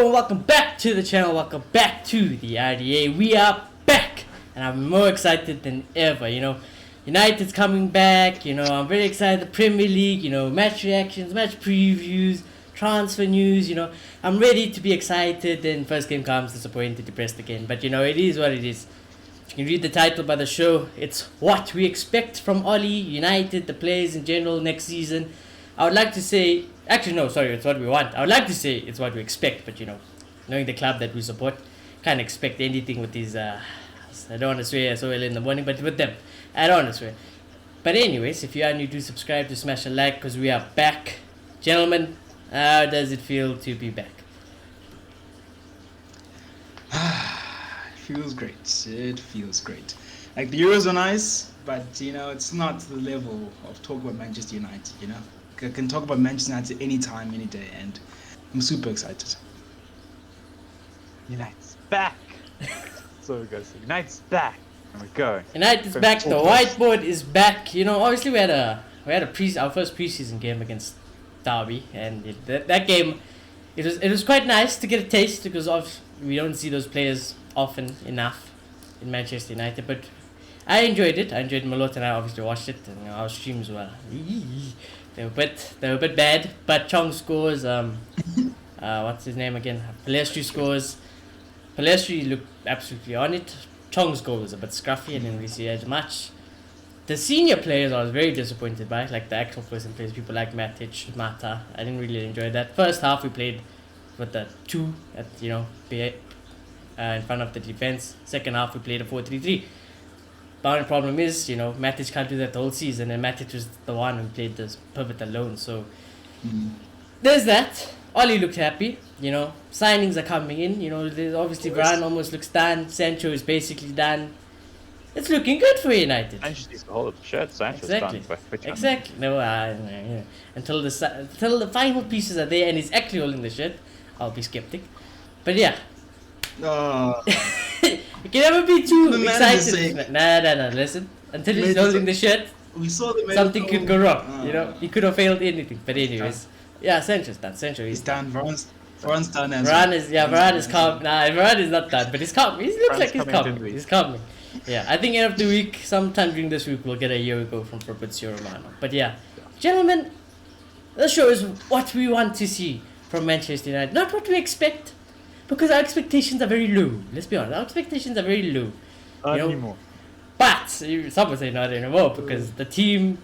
Hello and welcome back to the channel, welcome back to the RDA. We are back and I'm more excited than ever, United's coming back, I'm very excited. The Premier League, match reactions, match previews, transfer news, I'm ready to be excited. Then first game comes, disappointed, depressed again. But it is what it is. You can read the title by the show. It's what we expect from Ole, United, the players in general next season. I would like to say, it's what we want. I would like to say it's what we expect, but knowing the club that we support, can't expect anything with these, I don't want to swear so early in the morning, but with them, I don't want to swear. But anyways, if you are new, do subscribe, to smash a like, because we are back. Gentlemen, how does it feel to be back? It feels great. It feels great. Like, the Euros are nice, but, it's not the level of talk about Manchester United, I can talk about Manchester United any time, any day, and I'm super excited. United's back. So good. United's back. There we go. United's back. The whiteboard is back. Obviously we had our first preseason game against Derby, and that game, it was quite nice to get a taste because we don't see those players often enough in Manchester United. But I enjoyed it. I enjoyed Malot, and I obviously watched it, and our stream as well. They were a bit bad, but Chong scores. What's his name again? Palestri scores. Palestri looked absolutely on it. Chong's goal was a bit scruffy. I didn't really see as much. The senior players I was very disappointed by, like the actual first players, people like Matic, Mata. I didn't really enjoy that. First half we played with the 2 at in front of the defense. Second half we played a 4-3-3. The only problem is, Matic can't do that the whole season, and Matic was the one who played this pivot alone. So there's that. Ole looked happy. Signings are coming in. There's obviously Varane almost looks done. Sancho is basically done. It's looking good for United. Sancho needs to hold up the shirt. Sancho's Exactly. done. Exactly. No, until the final pieces are there and he's actually holding the shirt, I'll be skeptic. But yeah. You can never be too excited. Nah, listen. Until he's holding the shirt, we saw the something could go wrong. He could have failed anything. But anyways, yeah, Sancho's done. He's done. Varane's done as Varane is calm. Nah, Varane is not done, but he's calm. He looks like he's calm. He's calming. Yeah, I think end of the week, sometime during this week, we'll get a year ago from Fabrizio Romano. But yeah, gentlemen, the show is what we want to see from Manchester United, not what we expect. Because our expectations are very low. Let's be honest. Our expectations are very low. Not anymore. But some would say not anymore because the team,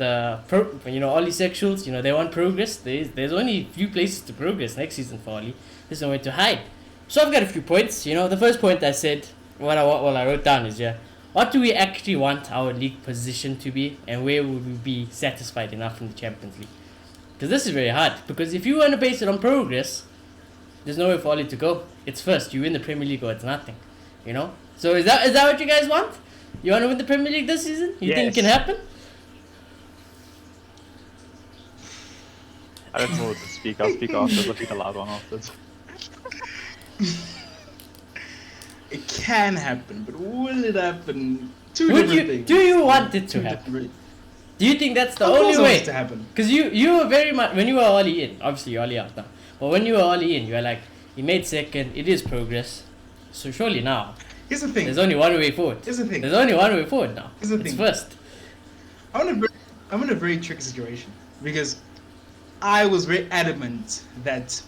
Ole sexuals, they want progress. There's only a few places to progress next season for Ole. There's nowhere to hide. So I've got a few points. The first point I said, what I wrote down is, what do we actually want our league position to be, and where would we be satisfied enough in the Champions League? Because this is very hard. Because if you want to base it on progress, there's nowhere for Ole to go. It's first. You win the Premier League or it's nothing. So is that what you guys want? You want to win the Premier League this season? You think it can happen? I don't know what to speak. I'll speak after. I'll speak a loud one afterwards. It can happen, but will it happen? Two different things. Do you want it to happen? Do you think that's the only way? To happen. Because you were very much, when you were Ole in, obviously you're Ole out now, but when you were Ole in, you were like, he made second, it is progress. So surely now, here's the thing. There's only one way forward. Here's the thing. There's only one way forward now. Here's the it's thing. First. I'm in a very tricky situation because I was very adamant that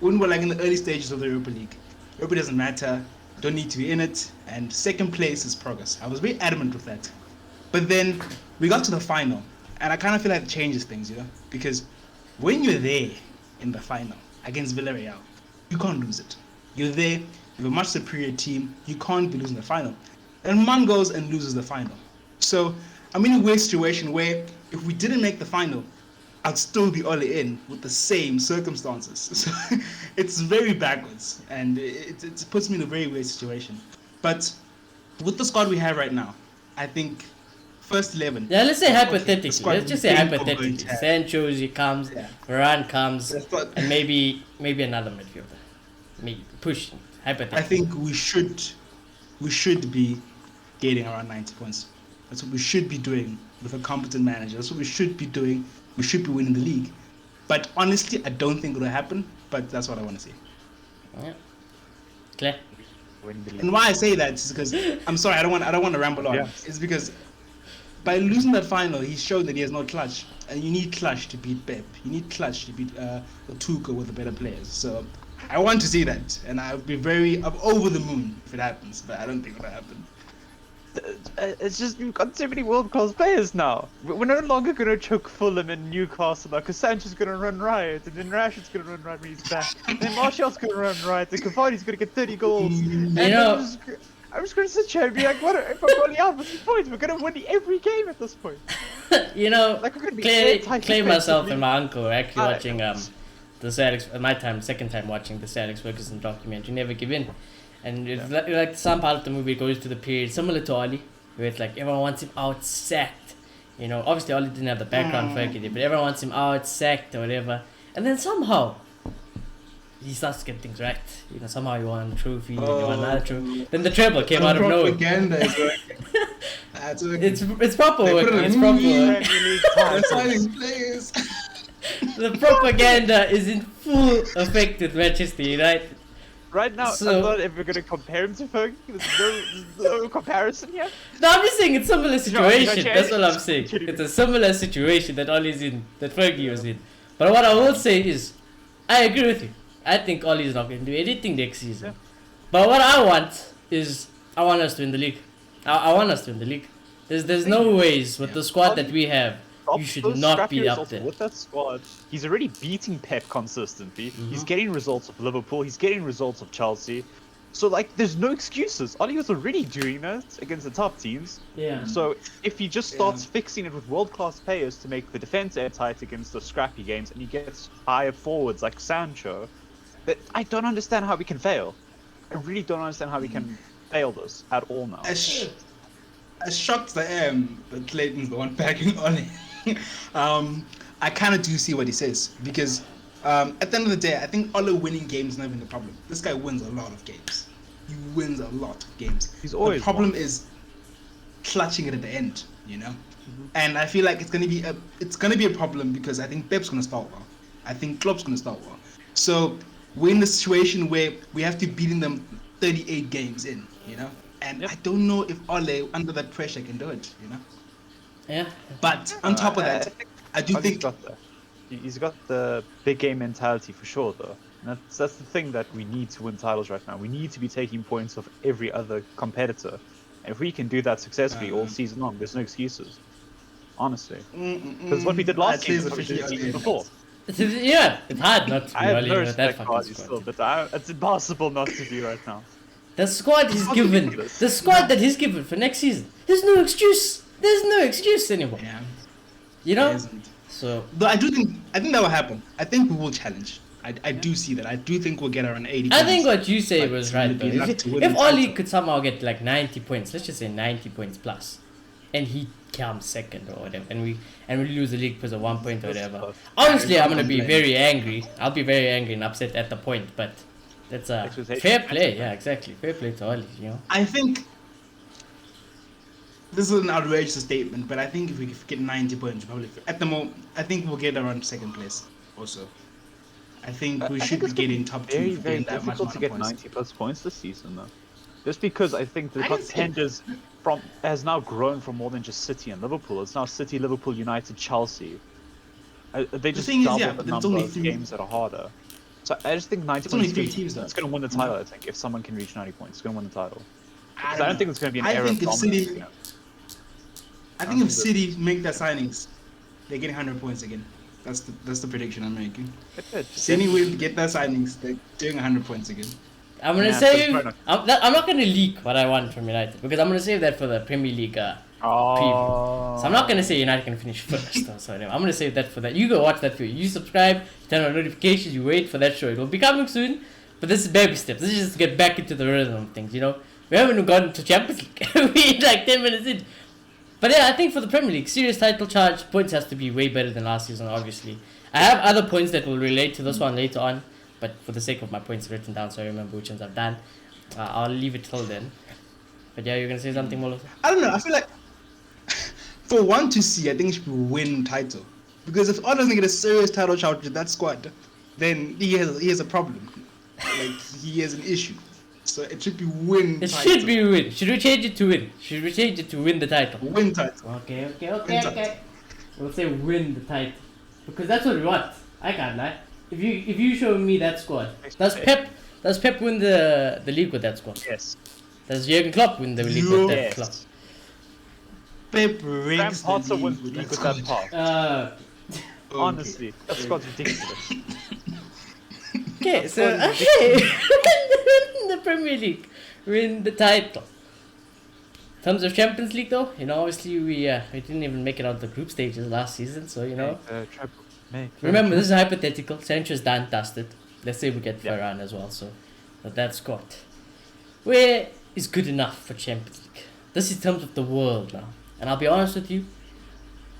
when we're like in the early stages of the Europa League, Europa doesn't matter, don't need to be in it, and second place is progress. I was very adamant with that. But then we got to the final, and I kind of feel like it changes things, because when you're there in the final against Villarreal, you can't lose it. You're there, you have a much superior team, you can't be losing the final. And man goes and loses the final. So I'm in a weird situation where if we didn't make the final, I'd still be Ole in with the same circumstances. So it's very backwards, and it puts me in a very weird situation. But with the squad we have right now, I think first 11. Yeah, let's say hypothetically. Let's just say hypothetically. Sancho comes, Varane comes, and maybe another midfielder. Maybe pushing. Hypothetically. I think we should be getting around 90 points. That's what we should be doing with a competent manager. That's what we should be doing. We should be winning the league. But honestly, I don't think it'll happen. But that's what I want to see. Yeah. Clear. Win the league. And why I say that is because I'm sorry, I don't want to ramble on. Yeah. It's because by losing that final, he's shown that he has no clutch, and you need clutch to beat Pep. You need clutch to beat Tuchel with the better players. So I want to see that, and I'm over the moon if it happens. But I don't think it'll happen. It's just we've got so many world-class players now. We're no longer going to choke Fulham and Newcastle now, because Sancho's going to run riot, and then Rashford's going to run riot when he's back, and then Martial's going to run riot, and Cavani's going to get 30 goals. And I'm just going to sit here and be like, what if I'm going out? What's the point? We're going to win every game at this point. You know, Like, we're gonna be clearly myself and defensively. my uncle were actually watching the Sir Alex, second time watching the Sir Alex Ferguson documentary, Never Give In. And it's like some part of the movie goes to the period similar to Oli, where it's like everyone wants him out sacked. You know, obviously Oli didn't have the background Fergie did, but everyone wants him out sacked or whatever. And then somehow he starts to get things right. You know, somehow he won a trophy, he won another trophy. Then the treble came out of nowhere. Propaganda is working. That's working. It's proper They put working. it It's in proper movie. working. They're signing players. The propaganda is in full effect with Manchester United. Right now, So- I'm not ever going to compare him to Fergie. There's no comparison here. No, I'm just saying it's similar situation. okay. That's all I'm saying. It's a similar situation that Ollie's in, that Fergie was in. But what I will say is, I agree with you. I think Ollie's not going to do anything next season. Yeah. But what I want is, I want us to win the league. I want us to win the league. There's no ways with the squad that we have, you should Those not scrappy be up results there. with that squad. He's already beating Pep consistently. Mm-hmm. He's getting results of Liverpool. He's getting results of Chelsea. So like, there's no excuses. Oli was already doing that against the top teams. Yeah. So if he just starts fixing it with world-class players to make the defense airtight against the scrappy games, and he gets higher forwards like Sancho, that I don't understand how we can fail. I really don't understand how we can fail this at all now. As shocked as I am that Clayton's the one backing on it, I kind of do see what he says, because at the end of the day, I think Ole winning games is not even the problem. This guy wins a lot of games. He wins a lot of games. He's always the problem won. is clutching it at the end, you know. And I feel like it's gonna be a problem, because I think Pep's gonna start well. I think Klopp's gonna start well. So we're in a situation where we have to beat them 38 games in, you know. And I don't know if Ole, under that pressure, can do it, you know. Yeah. But on top of that, I do think He's got the big game mentality for sure, though. And that's the thing that we need to win titles right now. We need to be taking points off every other competitor. And if we can do that successfully all season long, there's no excuses. Honestly. Because what we did last season, what we did the season before. Yeah, it's hard not to be I have Oli no with that respect for fucking Oli squad. still, but it's impossible not to be right now. The squad he's How given, ridiculous. the squad that he's given for next season, there's no excuse. There's no excuse anymore. yeah, You there know? isn't. So, Though I think that will happen. I think we will challenge. I do see that. I do think we'll get around 80 I points. think what you say But was it's right gonna though. be enough to win If the Oli title. could somehow get like 90 points, let's just say 90 points plus, and he comes second or whatever, and we lose the league because of 1 point or whatever. tough. Obviously, Yeah, I'm gonna be complain. very angry. I'll be very angry and upset at the point, but that's Expectation. fair play. Yeah, exactly. Fair play to Oli. You know. I think this is an outrageous statement, but I think if we get 90 points, probably at the moment, I think we'll get around second place. Also, I think we I should think be it's getting top very, two for very getting that much difficult to amount get of points. 90 plus points this season, though. Just because I think the I didn't say- contenders has now grown from more than just City and Liverpool. It's now City, Liverpool, United, Chelsea. They just thing is, doubled yeah, the but there's number only of three- games that are harder. So I just think 90 It's only points. 3 teams, though. It's going to win the title. I think if someone can reach 90 points, it's going to win the title. I I don't think it's going to be an I era think of if dominance. City- you know. I think if City make their signings, they're getting 100 points again. That's the prediction I'm making. City will get their signings, they're doing 100 points again. I'm gonna Yeah, save. fair enough. I'm not gonna leak what I want from United because I'm gonna save that for the Premier League preview. So I'm not gonna say United can finish first. Or so anyway, I'm gonna save that for that. You go watch that video. You subscribe, turn on notifications. You wait for that show. It will be coming soon. But this is baby steps. This is just to get back into the rhythm of things. You know, we haven't even gotten to Champions League. We're like 10 minutes in. But yeah, I think for the Premier League, serious title charge points has to be way better than last season. Obviously, I have other points that will relate to this one later on. But for the sake of my points written down, so I remember which ones I've done, I'll leave it till then. But yeah, you're gonna say something, Molo? I don't know. I feel like for 1 to see, I think it should win title Because if Ole doesn't get a serious title shot with that squad, then he has a problem. Like he has an issue. So it should be win. It title. should be win. Should we change it to win? Should we change it to win the title? Win title. Okay. Win title. We'll say win the title. Because that's what we want. I can't lie. If you show me that squad, does Pep win the league with that squad? Yes. Does Jurgen Klopp win the league with that club? Pep Graham ranks the Potter league wins with with that that squad. part. Okay. Honestly, that squad's ridiculous. Okay, so That's okay, win the Premier League, win the title. In terms of Champions League, though, obviously we didn't even make it out of the group stages last season, so remember this is hypothetical. Sancho's done, dusted. Let's say we get Varane as well, so that squad, where is good enough for Champions League? This is in terms of the world now, and I'll be honest with you,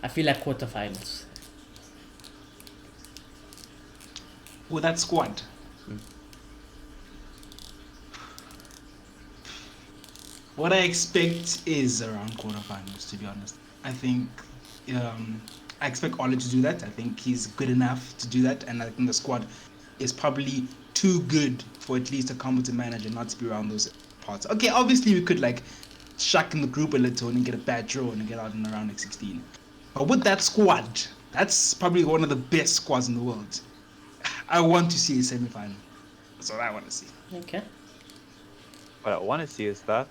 I feel like quarterfinals. With that squad. What I expect is around quarterfinals, to be honest. I think I expect Ole to do that. I think he's good enough to do that, and I think the squad is probably too good for at least a competent manager not to be around those parts. Okay, obviously we could like shuck in the group a little and get a bad draw and get out in around like 16. But with that squad, that's probably one of the best squads in the world. I want to see a semi-final. That's what I want to see. Okay. What I want to see is that,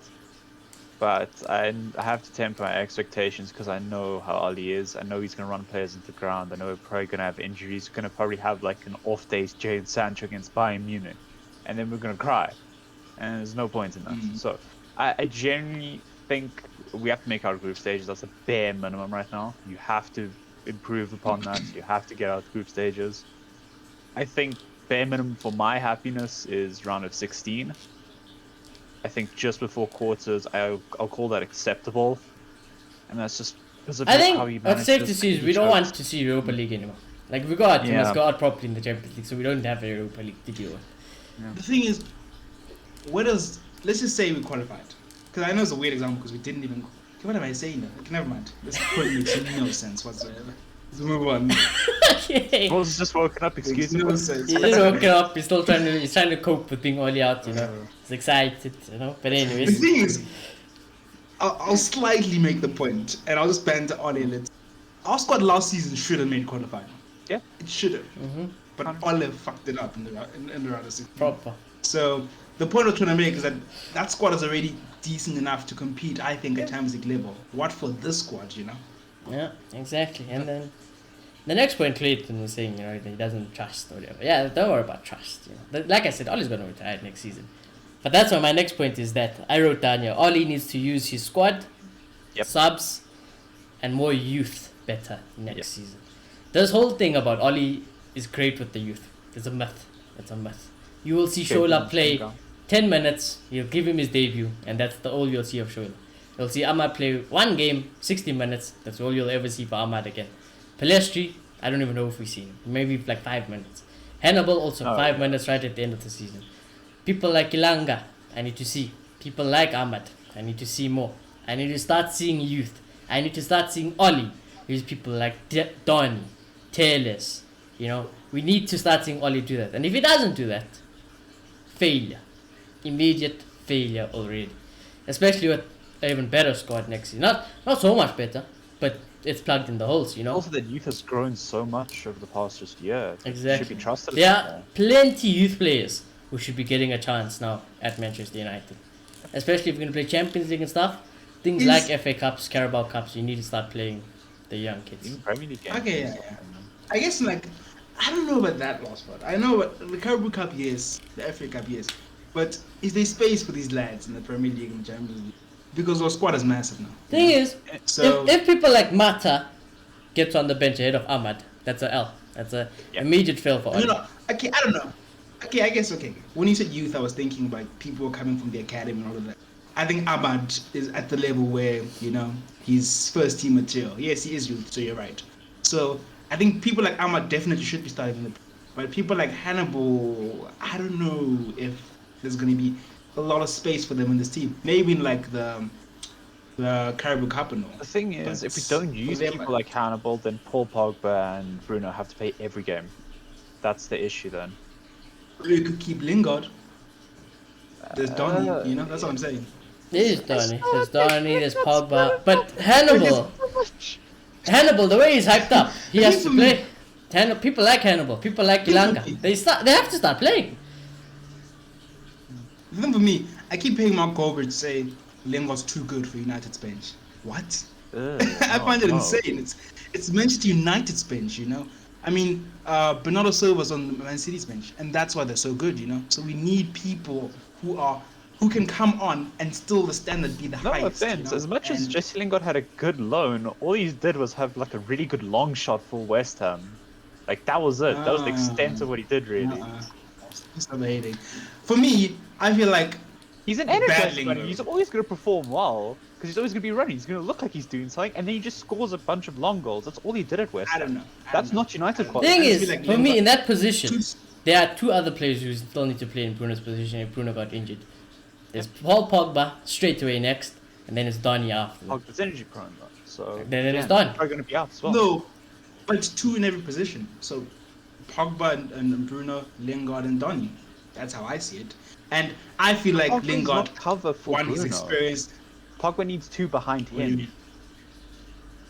but I have to temper my expectations because I know how Ali is. I know he's going to run players into the ground. I know we're probably going to have injuries. We're going to probably have like an off day's Jadon Sancho against Bayern Munich, and then we're going to cry, and there's no point in that. So I genuinely think we have to make our group stages. That's a bare minimum right now. You have to improve upon that. You have to get out group stages. I think bare minimum for my happiness is round of 16. I think just before quarters, I'll call that acceptable, and that's just because of I think how you what's manage safe to to see is be we don't choked. want to see Europa League anymore. Like we got, we Yeah. must go out properly in the Champions League, so we don't have a Europa League to deal with. The thing is, let's just say we qualified. Because I know it's a weird example because we didn't even. What am I saying now? Okay, never mind. This point makes no sense whatsoever. Let's move on. Okay. Paul's just woken up, excuse me. No sense. He just woke up. He's still he's trying to cope with being Ole out. He's excited. But The anyways. thing is, I'll slightly make the point, and I'll just bend on it a little. Our squad last season should have made quarterfinal. Yeah. It should have. Mm-hmm. But Ole fucked it up in the round of 16. Proper. So the point I'm trying to make is that squad is already decent enough to compete, I think, at Champions League level. What for this squad, Yeah, exactly. And then the next point Clayton was saying, that he doesn't trust or whatever. Yeah, don't worry about trust. Like I said, Ole's going to retire next season. But that's why my next point is that I wrote down here, Ole needs to use his squad, subs, and more youth better next season. This whole thing about Ole is great with the youth. It's a myth. It's a myth. You will see Shola play 10 minutes, you'll give him his debut, and that's all you'll see of Shola. You'll see Ahmad play one game, 60 minutes, that's all you'll ever see for Ahmad again. Pelestri, I don't even know if we've seen him. Maybe like 5 minutes. Hannibal also 5 minutes right at the end of the season. People like Ilanga, I need to see. People like Ahmad, I need to see more. I need to start seeing youth. I need to start seeing Ole. There's people like Donny, Taylors. We need to start seeing Ole do that. And if he doesn't do that, failure. Immediate failure already. Especially with an even better squad next year. Not so much better, but it's plugged in the holes, Also, the youth has grown so much over the past just year. Exactly. It should be trusted. There are plenty youth players who should be getting a chance now at Manchester United. Especially if you're going to play Champions League and stuff. Things like FA Cups, Carabao Cups, you need to start playing the young kids. Even Premier League games. Okay, yeah. I guess, I don't know about that last part. I know what the Carabao Cup, yes. The FA Cup, yes. But is there space for these lads in the Premier League and the Champions League? Because our squad is massive now. Thing is, So if people like Mata gets on the bench ahead of Ahmad, that's a L. That's a immediate fail for Ole. okay, I don't know. Okay, I guess, when you said youth, I was thinking about people coming from the academy and all of that. I think Ahmad is at the level where, he's first team material. Yes, he is youth, so you're right. So I think people like Ahmad definitely should be starting in the. But people like Hannibal, I don't know if there's going to be a lot of space for them in this team. Maybe in like the the Caribou Cup and all. The thing is, if we But don't use for them- people like Hannibal, then Paul Pogba and Bruno have to play every game. That's the issue then. You could keep Lingard. There's Donny, you know, that's what I'm saying. There's Donny, there's Pogba. But Hannibal, the way he's hyped up, he has to play. People like Hannibal, people like Ilanga. They have to start playing. The thing for me, I keep hearing Mark Goldberg say Lingard's too good for United's bench. What? I find it insane. It's Manchester United's bench, you know. I mean, Bernardo Silva's on Man City's bench, and that's why they're so good, you know. So we need people who can come on and still the standard be the No highest. offense, You know? as much as Jesse Lingard had a good loan, all he did was have like a really good long shot for West Ham. Like that was it. That was the extent of what he did, really. Stop hating. For me, I feel like He's an Bad energized Lingard. runner. He's always going to perform well because he's always going to be running. He's going to look like he's doing something, and then he just scores a bunch of long goals. That's all he did at West I Ham. don't know. That's not United quality. Thing I just is, feel like for me, Lingard- in that position, there are two other players who still need to play in Bruno's position if Bruno got injured. There's Paul Pogba straight away next, and then it's Donny after. Pogba's injury prone though, so Then it is yeah, done. Probably going to be out as well. No, but it's two in every position. So Pogba and Bruno, Lingard and Donny. That's how I see it. And I feel like Pogba's Lingard, not cover for one, Bruno. he's experienced. Pogba needs two behind him.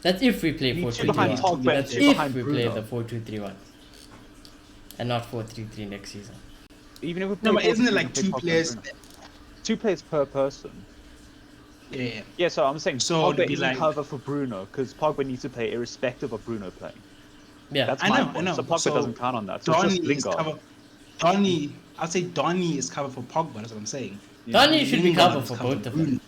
That's if we play You need two 4-3-3-1. behind Pogba and That's two if behind we play Bruno. the 4-2-3-1. And not 4-3-3 next season. Even if we play No, but isn't it 4-3-3, like we play two Pogba and players? Bruno. 2 players per person. Yeah. Yeah, so I'm saying So Pogba it'd be isn't like- cover for Bruno because Pogba needs to play irrespective of Bruno playing. Yeah. That's I my know, point. I know. So Pogba So doesn't count on that. So it's Donny just is Lingard. cover. Donny, I'd say Donny is cover for Pogba. That's what I'm saying. Donny should be Lingard covered is for cover both of Bruno. them.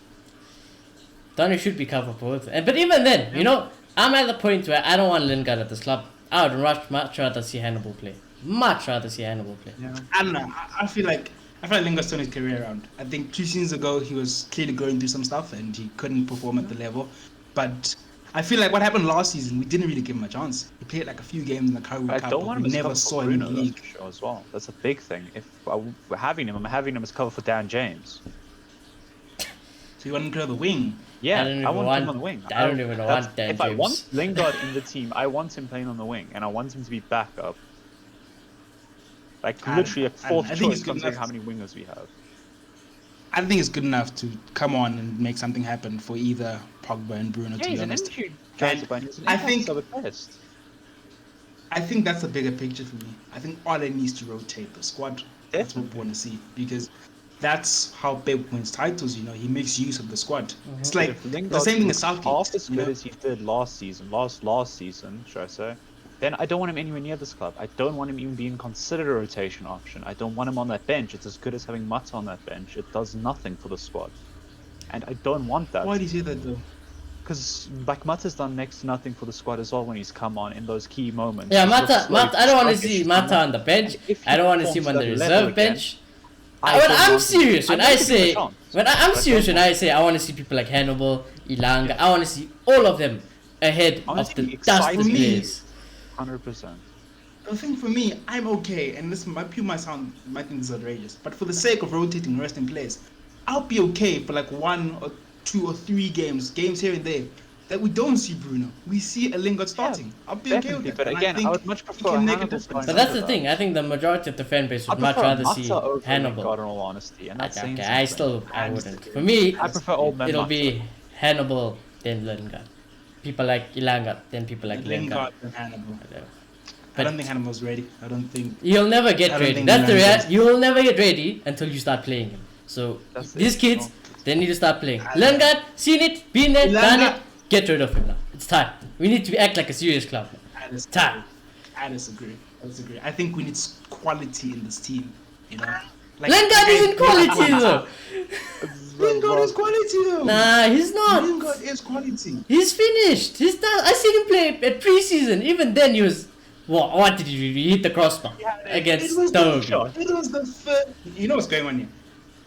Donny should be covered for both. But even then, you know, I'm at the point where I don't want Lingard at this club. I would much rather see Hannibal play. Much rather see Hannibal play. Yeah. I don't know. I feel like Lingard's turned his career around. I think 2 seasons ago he was clearly going through some stuff and he couldn't perform at the level. But I feel like what happened last season, we didn't really give him a chance. He played like a few games in the Caribou I Cup, don't but want him we as never cover saw for him in Bruno the though, league. for sure as well. That's a big thing. If we're having him, I'm having him as cover for Dan James. So you want him to go to the wing? Yeah, I don't I even want want- him on the wing. I don't even That's- want Dan If I want James. Lingard in the team, I want him playing on the wing, and I want him to be backup. Like I literally a don't know. fourth I think he's choice good considering enough. how many wingers we have. I think it's good enough to come on and make something happen for either Pogba and Bruno, Yeah, to he's be an honest. energy And transfer, but he's an I impact think- sub at best. I think that's the bigger picture for me. I think Ole needs to rotate the squad. That's what we want to see because that's how Pep wins titles. You know, he makes use of the squad. It's like If the Lingard same thing was as Southgate. half as you good know? as he did last season, last season, should I say? Then I don't want him anywhere near this club. I don't want him even being considered a rotation option. I don't want him on that bench. It's as good as having Mata on that bench. It does nothing for the squad, and I don't want that. Why do you say that though? Because like Mata's done next to nothing for the squad as well when he's come on in those key moments. Yeah, He's looked Mata. slow, I don't want to sluggish, see you Mata know? on the bench. And if he I don't want to see him on performs the to that level reserve again, bench. I When don't I'm want him. serious, when I'm I gonna give him a say, chance. I'm But serious don't when I say I want to see people like Hannibal, Ilanga. I want to see all of them ahead I wanna of see the the dust exciting players. 100%. The thing for me, I'm okay, and this people might think this is outrageous, but for the sake of rotating resting players, I'll be okay for like 1 or 2 or 3 games here and there, that we don't see Bruno. We see a Lingard starting. I'll be okay with Definitely, that. but and again, think I would much he prefer can make a Hannibal difference. starting But that's the over thing. I think the majority of the fan base I would much prefer rather Mata see over Hannibal. Lingard, in all honesty, and that's saying Okay, something. I still I I wouldn't. disagree. For me, I prefer old man it'll Mata. be Hannibal then Lingard. People like Ilanga then people like Lingard Lingard. and Hannibal. Whatever. I don't think Hannibal's ready. I don't think. You'll never get I don't ready. think That's the Milan's reality. You'll never get ready until you start playing him. So That's these it. kids, they need to start playing. I- Lingard, seen it, been there, done Ilanga- it. Get rid of him now. It's time. We need to act like a serious club. I disagree. Time. I disagree. I think we need quality in this team. You know, like Lingard isn't quality though. Lingard is quality though. Nah, he's not. Lingard is quality. He's finished. He's done. I seen him play at preseason. Even then, he was. What did he do? He hit the crossbar against Stoke. It was the first. You know what's going on here?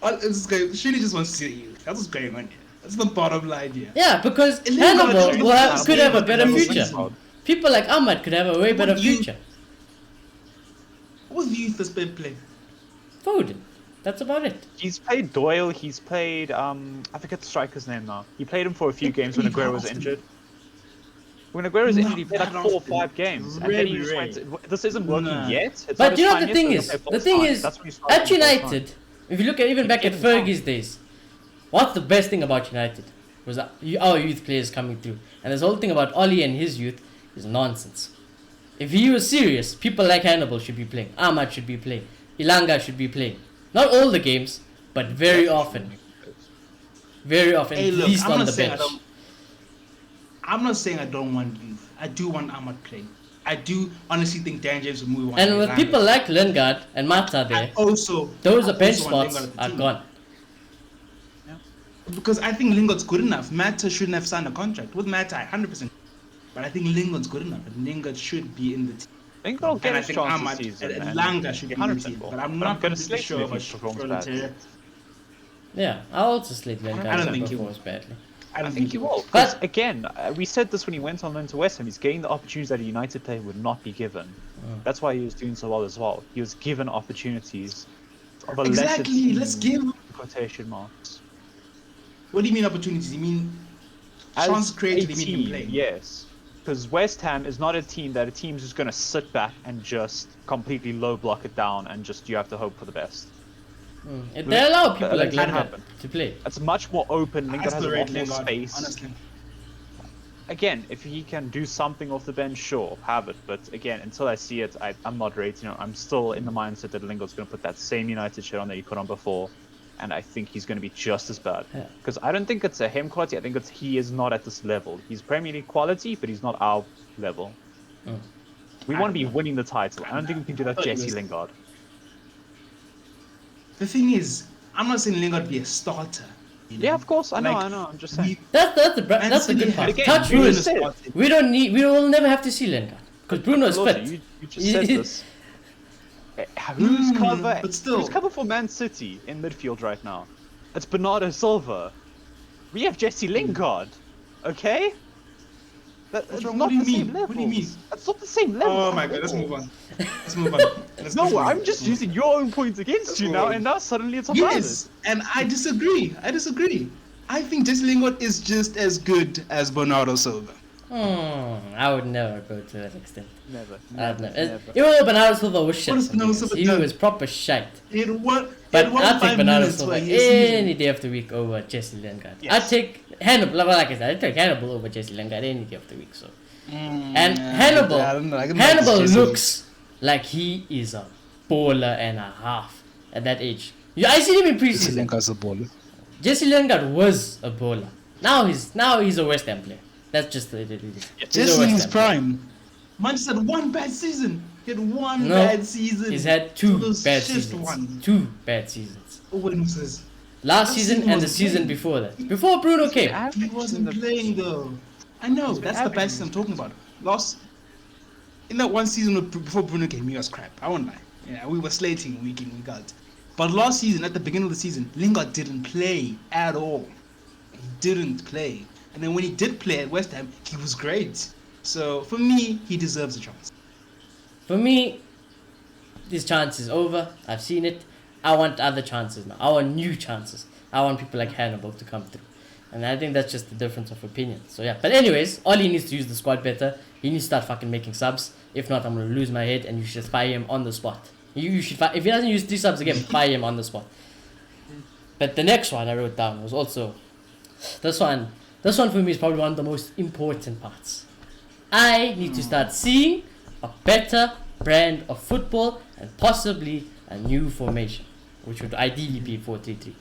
Shuni just wants to see you. That's what's going on here. That's the bottom line here. Yeah, because Lingard Hannibal is- could have a better Lingard is- future. People like Ahmad could have a way better you- future. What youth has been playing? Foden. That's about it. He's played Doyle. He's played I forget the striker's name now. He played him for a few games when Aguero was injured. When Aguero was injured, he played like 4 or 5 games, and then he just went. This isn't working yet. It's But not you his know time the thing yet, is, so he'll play the full thing time. is, That's when he started at playing full time. United, if you look at even back at give him Fergie's days, what's the best thing about United was that our youth players coming through, and this whole thing about Ole and his youth is nonsense. If he was serious, people like Hannibal should be playing, Ahmad should be playing, Ilanga should be playing. Not all the games, but very often. Very often, Hey, at look, least I'm on not the saying bench. I'm not saying I don't want youth. I do want Ahmad playing. I do honestly think Dan James will move on. And to with Lingard. people like Lingard and Mata there, those I bench also want spots Lingard at the are team. gone. Because I think Lingard's good enough. Mata shouldn't have signed a contract. With Mata, I 100%. But I think Lingard's good enough. And Lingard should be in the team. I think he'll get And I his think chance Ahmad this season. and and Langa should be in the 100% team. will. But I'm But not gonna completely slate sure him if about he performs badly. Volunteer. Yeah, I'll also slate Lingard I don't if think he he will. performs badly. I think he will. But- But again, we said this when he went on loan to West Ham. He's getting the opportunities that a United player would not be given. That's why he was doing so well as well. He was given opportunities of a lesser Exactly. team, Let's give. quotation marks. What do you mean opportunities? You mean As chance created? a You mean him team, playing? yes. Because West Ham is not a team that a team's just going to sit back and just completely low block it down and just you have to hope for the best. If they allow people like That can Lingard happen. to play. It's much more open. I Lingard has a still lot rate more Lingard, space. honestly. Again, if he can do something off the bench, sure, have it. But again, until I see it, I'm not rating it. I'm still in the mindset that Lingard's going to put that same United shirt on that he put on before, and I think he's going to be just as bad. Yeah. Because I don't think it's a him quality. I think he is not at this level. He's Premier League quality, but he's not our level. We want to be winning the title. I don't think we can do that, thought he Jesse was- Lingard. The thing is, I'm not saying Lingard be a starter. You know? Yeah, of course. I know. Like, I'm just saying. That's the good yeah. part. Again, Touch Bruno wood. said- We will never have to see Lingard because Bruno is Look, fit. you just said this. but still. Who's cover for Man City in midfield right now? It's Bernardo Silva. We have Jesse Lingard. Okay? That's What's not wrong? What do you the same mean? level. What do you mean? That's not the same level. Oh my god, let's move on. Let's move on. Let's No, move on. I'm just using your own points against you move now, on. and now suddenly it's on Yes, and I disagree. I think Jesse Lingard is just as good as Bernardo Silva. I would never go to that extent. Never. I'd Never. never. Never. Even though Bernardo Silva was shit, What has Bernardo sometimes, Silva he done? was proper shite. It was. But it was I'll take 5 Bernardo minutes Silva for his season. any day of the week over Jesse Lingard. Yes. I'd take Hannibal, like I said, I'd take Hannibal over Jesse Lingard any day of the week. So, and Hannibal, I don't know, I can Hannibal like Jesse. looks like he is a baller and a half at that age. I see him in Jesse preseason. Lingard's a baller. Jesse Lingard was a bowler. Now he's a West Ham player. That's just the it is. He's a Just in West his Ham player. prime. Manchester had one bad season. He had one No, bad season. He's had two It was bad just seasons. one. Two bad seasons. Owen says Last That season season and the was season good. before that. Before Bruno came. he wasn't playing though. I know. been That's the average. bad season I'm talking about. In that one season before Bruno came, he was crap. I won't lie. Yeah, we were slating week in, week out. But last season, at the beginning of the season, Lingard didn't play at all. He didn't play. And then when he did play at West Ham, he was great. So for me, he deserves a chance. For me, this chance is over. I've seen it. I want other chances now. I want new chances. I want people like Hannibal to come through. And I think that's just the difference of opinion. So yeah. But anyways, Oli needs to use the squad better. He needs to start fucking making subs. If not, I'm gonna lose my head and you should fire him on the spot. You should fire, if he doesn't use 3 subs again, fire him on the spot. But the next one I wrote down was also this one for me is probably one of the most important parts. I need to start seeing a better brand of football and possibly a new formation, which would ideally be 4-3-3.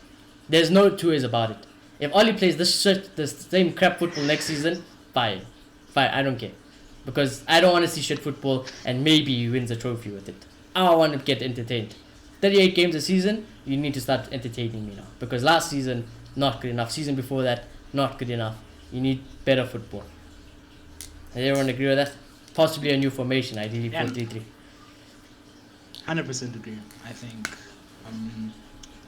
There's no two ways about it. If Oli plays the same crap football next season, fine. I don't care. Because I don't want to see shit football and maybe he wins a trophy with it. I want to get entertained. 38 games a season, you need to start entertaining me now. Because last season, not good enough. Season before that, not good enough. You need better football. Does everyone agree with that? Possibly a new formation, ideally Yeah. 4-3-3. 100% agree. I think,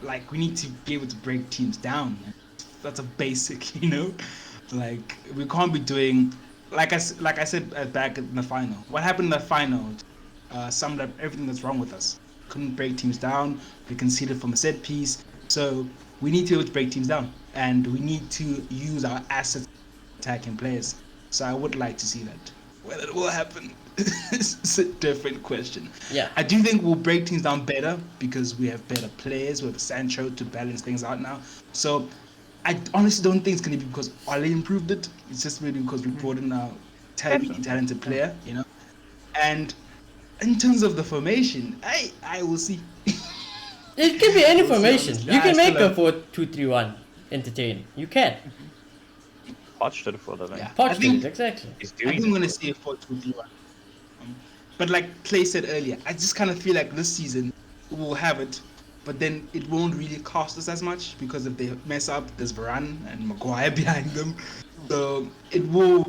like, we need to be able to break teams down. That's a basic, you know? Like, we can't be doing, like I said back in the final. What happened in the final summed up everything that's wrong with us. couldn't break teams down. We conceded from a set piece. So we need to be able to break teams down, and we need to use our assets attacking players. So I would like to see that. Whether it will happen is a different question. Yeah. I do think we'll break teams down better because we have better players. We have Sancho to balance things out now. So I honestly don't think it's going to be because Ole improved it. It's just really because we brought in a talented player, you know. And in terms of the formation, I will see. It can be any formation. honest. You can I make still a 4-2-3-1 entertaining. You can. Watched it for a living. Yeah. Poch I did think- it, exactly. He's I doing think I'm going to it. see a 4-2-3-1. But like Clay said earlier, I just kind of feel like this season we'll have it, but then it won't really cost us as much because if they mess up, there's Varane and Maguire behind them. So they will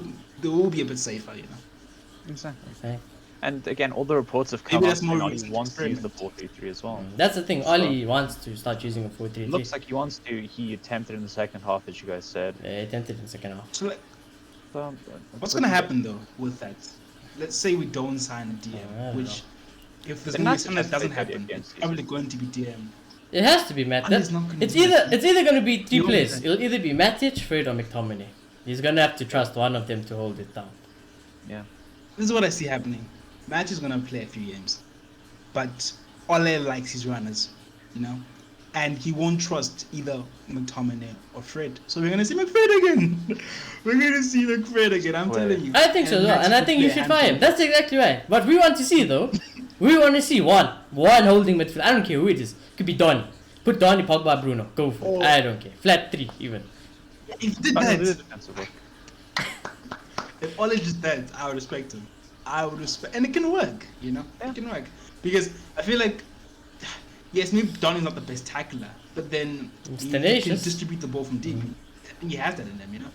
be a bit safer, you know. Exactly. Okay. And again, all the reports have come Maybe out that's more saying reason he to wants to use the experiment. 4-3-3 as well. That's the thing. So- Oli wants to start using a 4-3-3. It looks like he wants to. He attempted in the second half, as you guys said. He attempted in the second half. So like, So, what's going to happen though with that? Let's say we don't sign a I DM, don't which if there's They're going not to be gonna that doesn't say that happen, against it's probably going to be DM. It has to be Matt. Ollie's That, not gonna it's do either that. it's either gonna be three You players. won't. It'll either be Matic, Fred, or McTominay. He's gonna have to trust one of them to hold it down. Yeah. This is what I see happening. Match is going to play a few games, but Ole likes his runners, you know, and he won't trust either McTominay or Fred. So we're going to see McFred again. We're going to see McFred again. I'm Wait. telling you. I think so as well, Match and I will think you play a should fire him. handful. That's exactly right. What we want to see though, we want to see one holding midfield. I don't care who it is. Could be Donny. Put Donny, Pogba, Bruno. Go for it. Oh. I don't care. Flat 3 even. If he did Oh, no, that, this is defensive work. if Ole did that, I would respect him. I would respect, and it can work, you know. Yeah. It can work because I feel like, yes, maybe Donny's not the best tackler, but then He's he can tenacious. distribute the ball from deep. I think he has that in him, you know.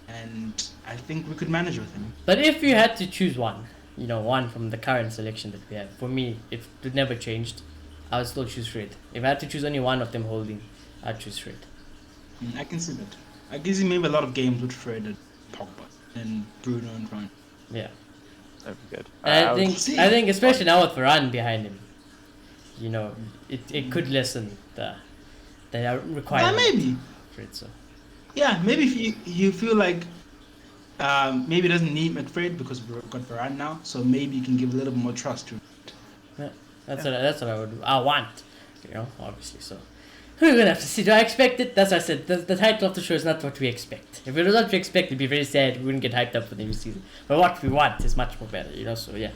And I think we could manage with him. But if you had to choose one, you know, one from the current selection that we have, for me, if it never changed, I would still choose Fred. If I had to choose only one of them holding, I'd choose Fred. I can see that. I can see maybe a lot of games with Fred and Pogba and Bruno in front. Yeah. That'd be good. And I would- think especially now with Varane behind him, you know, it could lessen the requirement. maybe. For it, so. Yeah, maybe if you feel like maybe it doesn't need McFred because we've got Varane now, so maybe you can give a little bit more trust to him. Yeah, that's what I want, you know, obviously. So we're gonna have to see. Do I expect it? That's what I said. The title of the show is not what we expect. If it was what we expect, it'd be very sad. We wouldn't get hyped up for the new season. But what we want is much more better, you know. So yeah,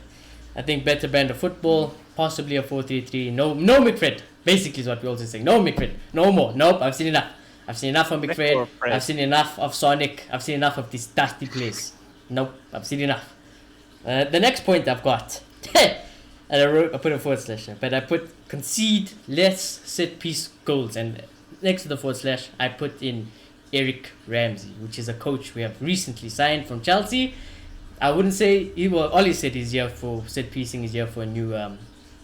I think better brand of football, possibly a 4-3-3. No McFred. Basically, is what we're also saying. No McFred. No more. Nope. I've seen enough. I've seen enough of McFred. Fred. I've seen enough of Sonic. I've seen enough of this dusty place. Nope. I've seen enough. The next point I've got. And I put a forward slash there, but I put concede less set piece goals, and next to the forward slash I put in Eric Ramsey, which is a coach we have recently signed from Chelsea. I wouldn't say all he said is here for set piecing, is here for new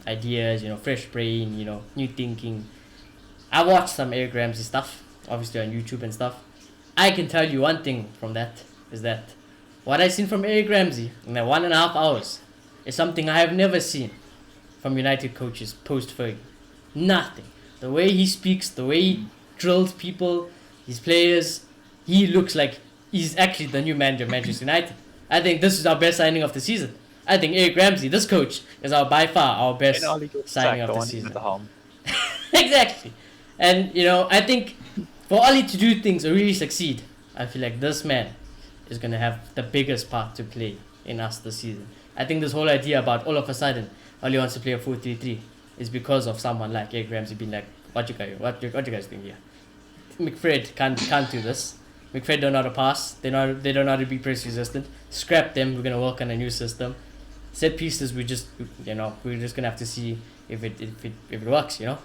ideas, you know, fresh brain, you know, new thinking. I watched some Eric Ramsey stuff, obviously on YouTube and stuff. I can tell you one thing from that is that what I seen from Eric Ramsey in that 1.5 hours is something I have never seen from United coaches post-Fergie. Nothing. The way he speaks, the way he drills people, his players, he looks like he's actually the new manager of Manchester United. I think this is our best signing of the season. I think Eric Ramsey, this coach, is by far our best And Oli gets signing sacked of the on season. at the helm. Exactly. And, you know, I think for Oli to do things or really succeed, I feel like this man is going to have the biggest part to play in us this season. I think this whole idea about all of a sudden Oli wants to play a 4-3-3 is because of someone like Eric Ramsey being like, what you guys doing here? McFred can't do this. McFred don't know how to pass. They don't know how to be press resistant. Scrap them. We're gonna work on a new system. Set pieces, we're just gonna have to see if it works. You know,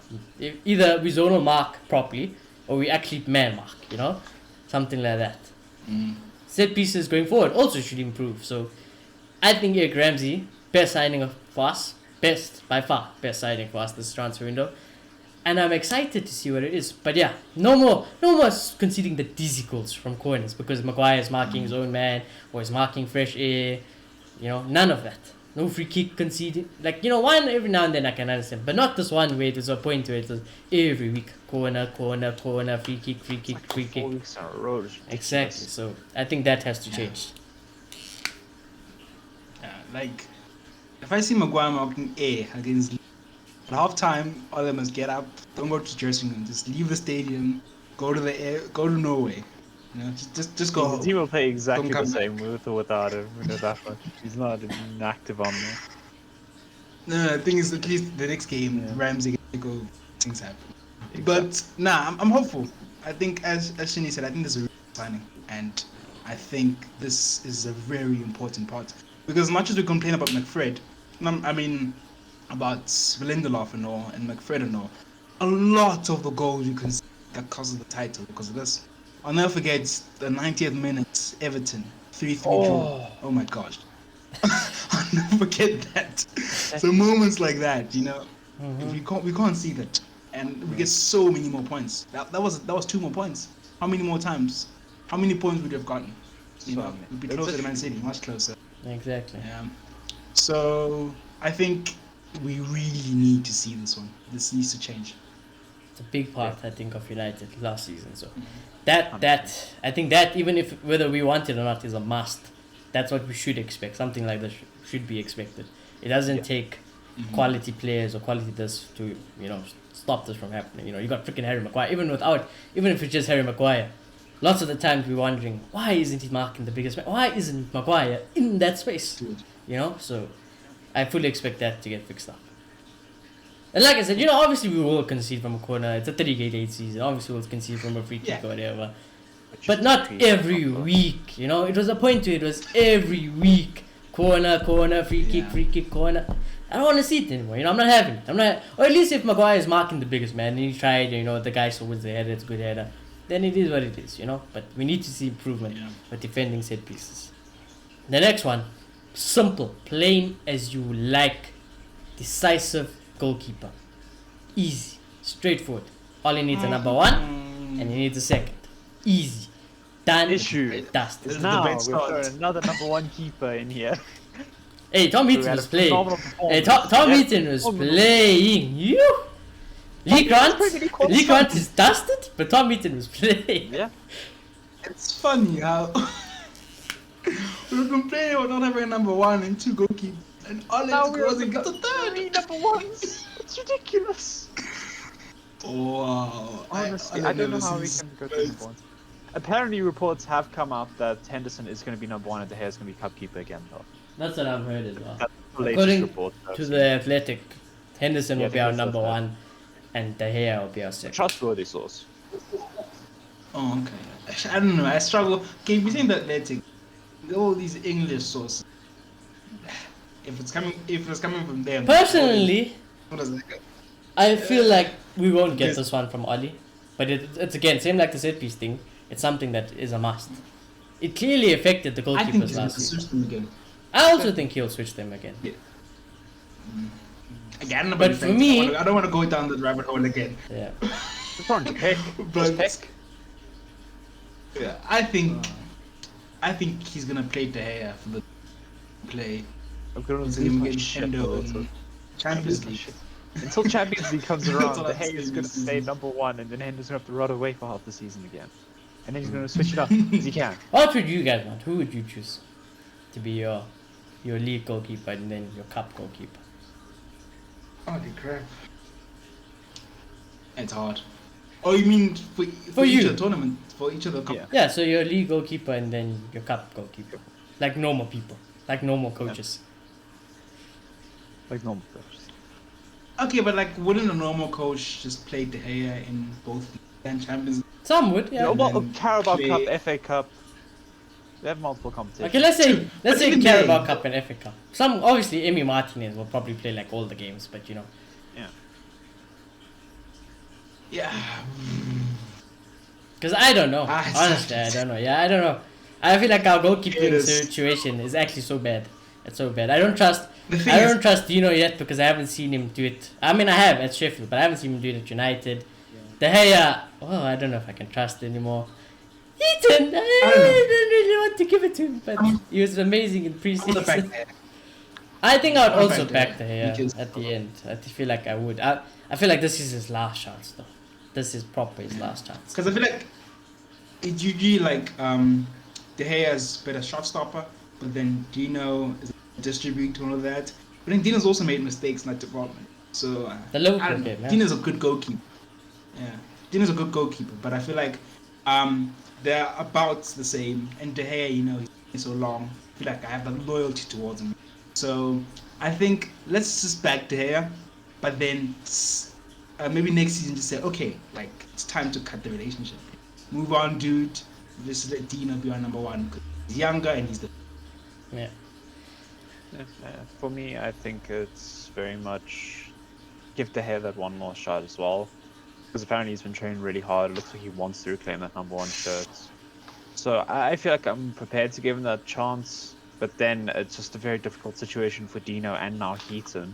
either we zonal mark properly or we actually man mark. You know, something like that. Set pieces going forward also should improve. So I think Eric Ramsey, best signing for us, by far best signing for us this transfer window. And I'm excited to see what it is. But yeah, no more conceding the dizzy goals from corners because Maguire is marking his own man or is marking fresh air. You know, none of that. No free kick conceded. Like, you know, one every now and then I can understand. But not this one where it was a point where it was every week. Corner, free kick, free kick, free 4 kick. weeks in a row. It's ridiculous. Exactly. So I think that has to change. Like, if I see Maguire marking A against at half time, all of them must get up, don't go to the dressing room, just leave the stadium, go to Norway. You know, just go The home. team will play exactly Don't the come same with or without him. We know that much. He's not even active on there. No, the thing is, at least the next game, Yeah. Ramsey can go, things happen. Exactly. But nah, I'm hopeful. I think, as Shini said, I think this is a real signing, and I think this is a very important part. Because as much as we complain about McFred, I mean, about Lindelof and all, and McFred and all, a lot of the goals you can see that causes the title because of this. I'll never forget the 90th minute Everton 3-3 draw. Oh my gosh. I'll never forget that. So moments like that, you know, we can't see that, and we get so many more points. That was 2 more points. How many more times? How many points would we have gotten? You know, we'd be closer to Man City, much closer. Exactly. So I think we really need to see this one. This needs to change. It's a big part, I think, of United last season. So that I think that even if whether we want it or not is a must. That's what we should expect. Something like this should be expected. It doesn't take quality players or quality this to, you know, stop this from happening. You know, you got freaking Harry Maguire. Even if it's just Harry Maguire, lots of the times we're wondering why isn't he marking the biggest man? Why isn't Maguire in that space? You know, so I fully expect that to get fixed up. And like I said, you know, obviously we will concede from a corner. It's a 38 season. Obviously we'll concede from a free kick or whatever. But not every week, you know. It was a point to it was every week. Corner, free kick, corner. I don't want to see it anymore, you know. I'm not having it. Or at least if Maguire is marking the biggest man and he tried, you know, the guy who wins the header, it's a good header, then it is what it is, you know. But we need to see improvement with defending set pieces. The next one, simple, plain as you like, decisive goalkeeper. Easy, straightforward. All he needs a number 1 and he needs a second. Easy. Done. Issue. Dusted. Now debate we've starts. got another number 1 keeper in here. Hey, Tom Heaton was playing. Hey, Tom Heaton was playing. You. Lee Grant is dusted, but Tom Heaton was playing. Yeah. It's funny how we were complaining about not having a number 1 and 2 goalkeepers, and all Now it we're was to get the third. 3 number 1s. It's ridiculous. Wow. Honestly, I don't know how we can go to number 1s. Apparently, reports have come out that Henderson is going to be number 1 and De Gea is going to be cup keeper again, though. That's what I've heard as well. That's the latest According report. to the Athletic, Henderson will be our Henderson number says 1, and De Gea will be our second. Trustworthy source. Oh, okay. I don't know. I struggle. Okay, we think the Athletic, all these English sources. If it's coming from them. Personally, what is that? I feel like we won't get this one from Oli, but it's again same like the set piece thing. It's something that is a must. It clearly affected the I think goalkeepers he's going last to season. switch them again. I also think he'll switch them again. Yeah. Again, But for me- I don't want to go down the rabbit hole again. Yeah. It's on to pick. But Pick. yeah, I think he's gonna play De Gea for the play. I'm going to Until lose him my get shit. Nintendo and Champions League. Until Champions League comes That's around, all De I'm Gea is saying going to this stay season. number 1, and then Henderson's going to have to run away for half the season again. And then he's going to switch it up as he can. What would you guys want? Who would you choose to be your league goalkeeper and then your cup goalkeeper? Holy crap. It's hard. Oh, you mean for each you. of the tournament? For each of the cup? Yeah. Yeah, so your league goalkeeper and then your cup goalkeeper. Like normal people. Like normal coaches. Like normal coaches. Okay, but like, wouldn't a normal coach just play De Gea in both and Champions League? Some would, yeah. Yeah, well, then Carabao play- Cup, FA Cup. They have multiple competitions. Okay, let's say But even Carabao then- Cup and FA Cup. Some obviously Emi Martinez will probably play like all the games, but you know. Yeah. Yeah. Because I don't know. Ah, it's- Honestly, I don't know. Yeah, I don't know. I feel like our It goalkeeping is. situation is actually so bad. It's so bad. I don't trust The thing is, Dino yet because I haven't seen him do it. I mean, I have at Sheffield, but I haven't seen him do it at United. De Gea, well, I don't know if I can trust anymore. Eaton, I don't know. don't really want to give it to him, but he was amazing in on the fact preseason. that I think I'd I'm also back back there, the hair because- at the end. I feel like I would. I feel like this is his last chance though. This is proper his last chance. Because I feel like it's usually like De Gea is better shot stopper, but then Dino is a distributor and all of that. But then Dino's also made mistakes in that department. So The Liverpool I don't know. game, yeah. Dino's a good goalkeeper. Yeah, Dino's a good goalkeeper, but I feel like they're about the same. And De Gea, you know, he's so long. I feel like I have a loyalty towards him. So I think let's just back De Gea, but then maybe next season just say, okay, like it's time to cut the relationship. Move on, dude. Just let Dino be our number one. 'Cause he's younger and he's the. Yeah. For me, I think it's very much give De Gea that one more shot as well, because apparently he's been training really hard. It looks like he wants to reclaim that number one shirt. So I feel like I'm prepared to give him that chance, but then it's just a very difficult situation for Dino and now Heaton.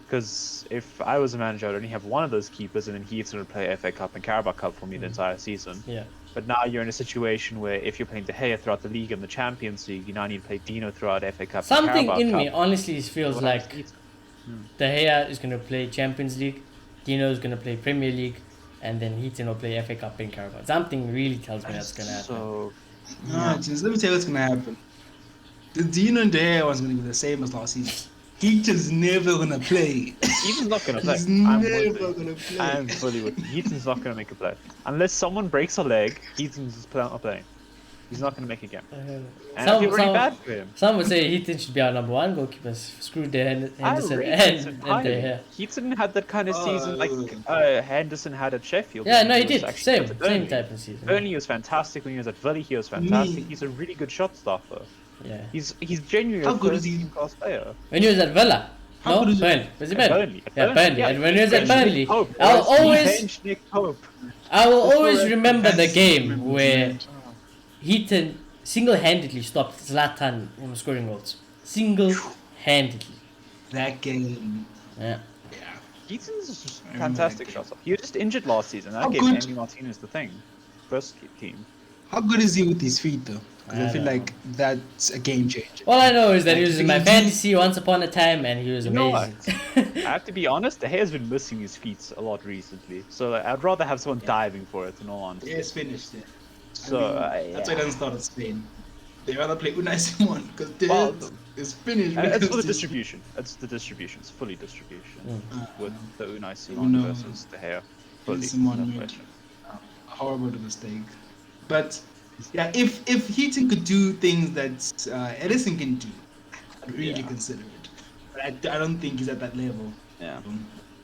Because if I was a manager, I'd only have one of those keepers, and then Heaton would play FA Cup and Carabao Cup for me the entire season. Yeah. But now you're in a situation where if you're playing De Gea throughout the league and the Champions League, you now need to play Dino throughout FA Cup. Something and Carabao in Cup. me honestly feels What like happens to De Gea is gonna play Champions League, Dino is gonna play Premier League, and then Heaton will play FA Cup and Carabao. Something really tells me that's gonna happen. So No, just let me tell you what's gonna happen. The Dino and De Gea one's gonna be the same as last season. Heaton's never gonna play. Heaton's not gonna play. He's I'm never with it. gonna play. I'm fully with you. Heaton's not gonna make a play unless someone breaks a leg. Heaton's not playing. He's not gonna make a game. And I feel really bad for him. Some would say Heaton should be our number one goalkeeper. Screw De Henderson rate and Heaton De highly. Gea. Heaton had that kind of season like Henderson had at Sheffield. Yeah, when no, he was did. actually Same good at Burnley. type of season. Burnley was fantastic when he was at Villa. He was fantastic. Me. He's a really good shot stopper. Yeah. He's genuinely How a good is he? first-team class player. When he was at Villa. How No, good is he? Burnley. Was it At Burnley? At Yeah, Burnley. Yeah, And when he was at benched Nick Burnley, Pope, I'll boys. He always, benched Nick Pope. I will That's always correct. remember the That's- game where Heaton single-handedly stopped Zlatan from scoring goals. Single-handedly. That game. Yeah. Yeah. Heaton's just I remember fantastic that shot stopper. He was just injured last season. That How gave good- Andy Martinez the thing. First team. How good is he with his feet though? Because I I feel don't like that's a game changer. All I know is that he was in my Like, fantasy once upon a time, and he was You know amazing. I have to be honest, De Gea's been missing his feet a lot recently. So like, I'd rather have someone diving for it in all honesty. Yeah, it's finished. Yeah. So, That's why he doesn't start at Spain. They rather play Unai Simon because Well, it's finished. It's because for the he's- distribution. It's the distribution. It's fully distribution. With the Unai Simon No. versus De Gea. Fully. Simon no made question. a horrible mistake. But yeah, if Heaton could do things that Edison can do, I'd really Yeah. consider it. But I don't think he's at that level. Yeah.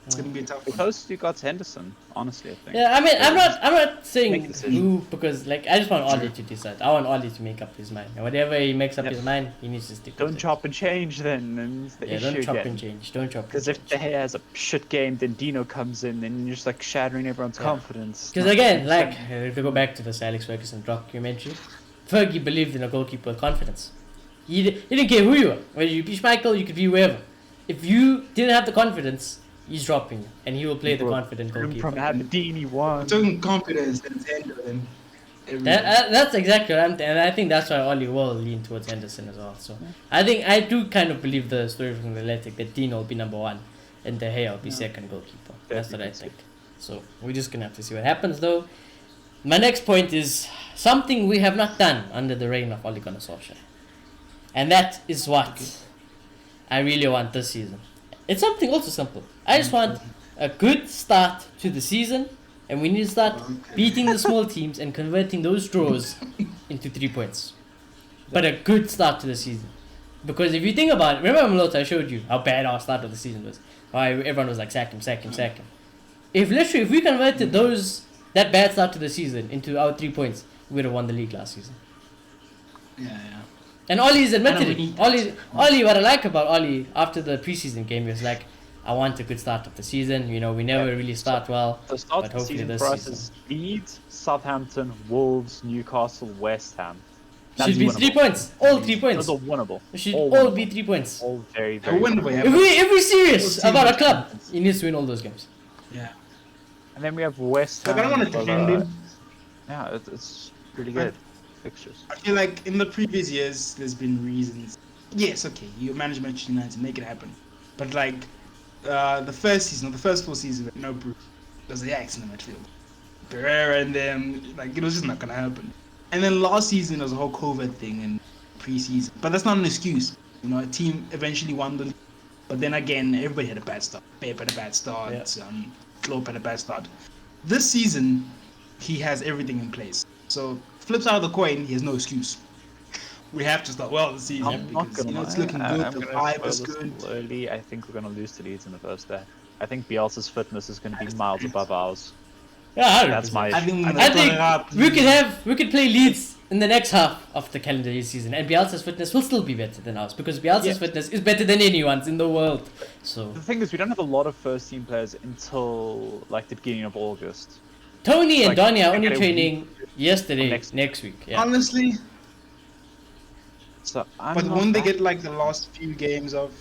It's gonna be a tough The one. closest you got Henderson, honestly, I think. Yeah, I mean, I'm not Make saying a decision. who, because like I just want Ollie to decide. I want Ollie to make up his mind, and whatever he makes up Yep. his mind, he needs to stick. Don't with it. chop and change then, and it's the Yeah, issue don't chop again. and change. Don't chop. Because if De Gea has a shit game, then Dino comes in, and you're just like shattering everyone's Yeah. confidence. Because again, like if we go back to this Alex Ferguson documentary, Fergie believed in a goalkeeper with confidence. He didn't care who you were. Whether you be Schmeichel, you could be whoever. If you didn't have the confidence, he's dropping you, and he will play the confident From goalkeeper. Aberdeen, he won. I'm talking confidence and tender and everything. That's exactly what and I think that's why Ollie will lean towards Henderson as well. So I do kind of believe the story from the Athletic that Dino will be number one and De Gea will be second goalkeeper. That's what I think. So we're just gonna have to see what happens though. My next point is something we have not done under the reign of Ole Gunnar Solskjaer, and that is what I really want this season. It's something also simple. I just want a good start to the season, and we need to start beating the small teams and converting those draws into 3 points. But a good start to the season. Because if you think about it, remember Malota, I showed you how bad our start of the season was. How everyone was like, sack him, sack him, sack him. If we converted that bad start to the season into our 3 points, we would have won the league last season. Yeah. And Ollie's admitted we need it. Ollie, what I like about Ollie after the preseason game is like, I want a good start of the season. You know, we never really start well. The start But of the hopefully season this for us season. is Leeds, Southampton, Wolves, Newcastle, West Ham. Should be winnable. 3 points. All 3 points. Those are winnable. It should all all winnable. be 3 points. All very, I very wonder winnable. what If we're serious All about a teams club, happens. he needs to win all those games. Yeah. And then we have West Ham. Like, I don't want to defend him. Yeah, it's pretty good fixtures. I feel like in the previous years, there's been reasons yes, okay, you manage Manchester United, make it happen. But like the first season, or the first full season, no Bruce, there's the Ajax in the midfield, Pereira, and then like it was just not gonna happen. And then last season there was a whole COVID thing and pre-season, but that's not an excuse. You know, a team eventually won the league, but then again, everybody had a bad start. Pep had a bad start. Klopp had a bad start. This season, he has everything in place. So flip side of the coin, he has no excuse. We have to start well this season I'm not because gonna it's lie. looking good. I'm The gonna vibe is spoil good. this early. I think we're gonna lose to Leeds in the first day. I think Bielsa's fitness is gonna be miles above ours. Yeah, 100%. That's my. I think I think we could play Leeds in the next half of the calendar year season, and Bielsa's fitness will still be better than ours because Bielsa's fitness is better than anyone's in the world. So The thing is, we don't have a lot of first team players until like the beginning of August. Tony and Like, Donny are only okay, training yesterday, next- next week. Yeah. Honestly, So I'm but not when they that- get like the last few games of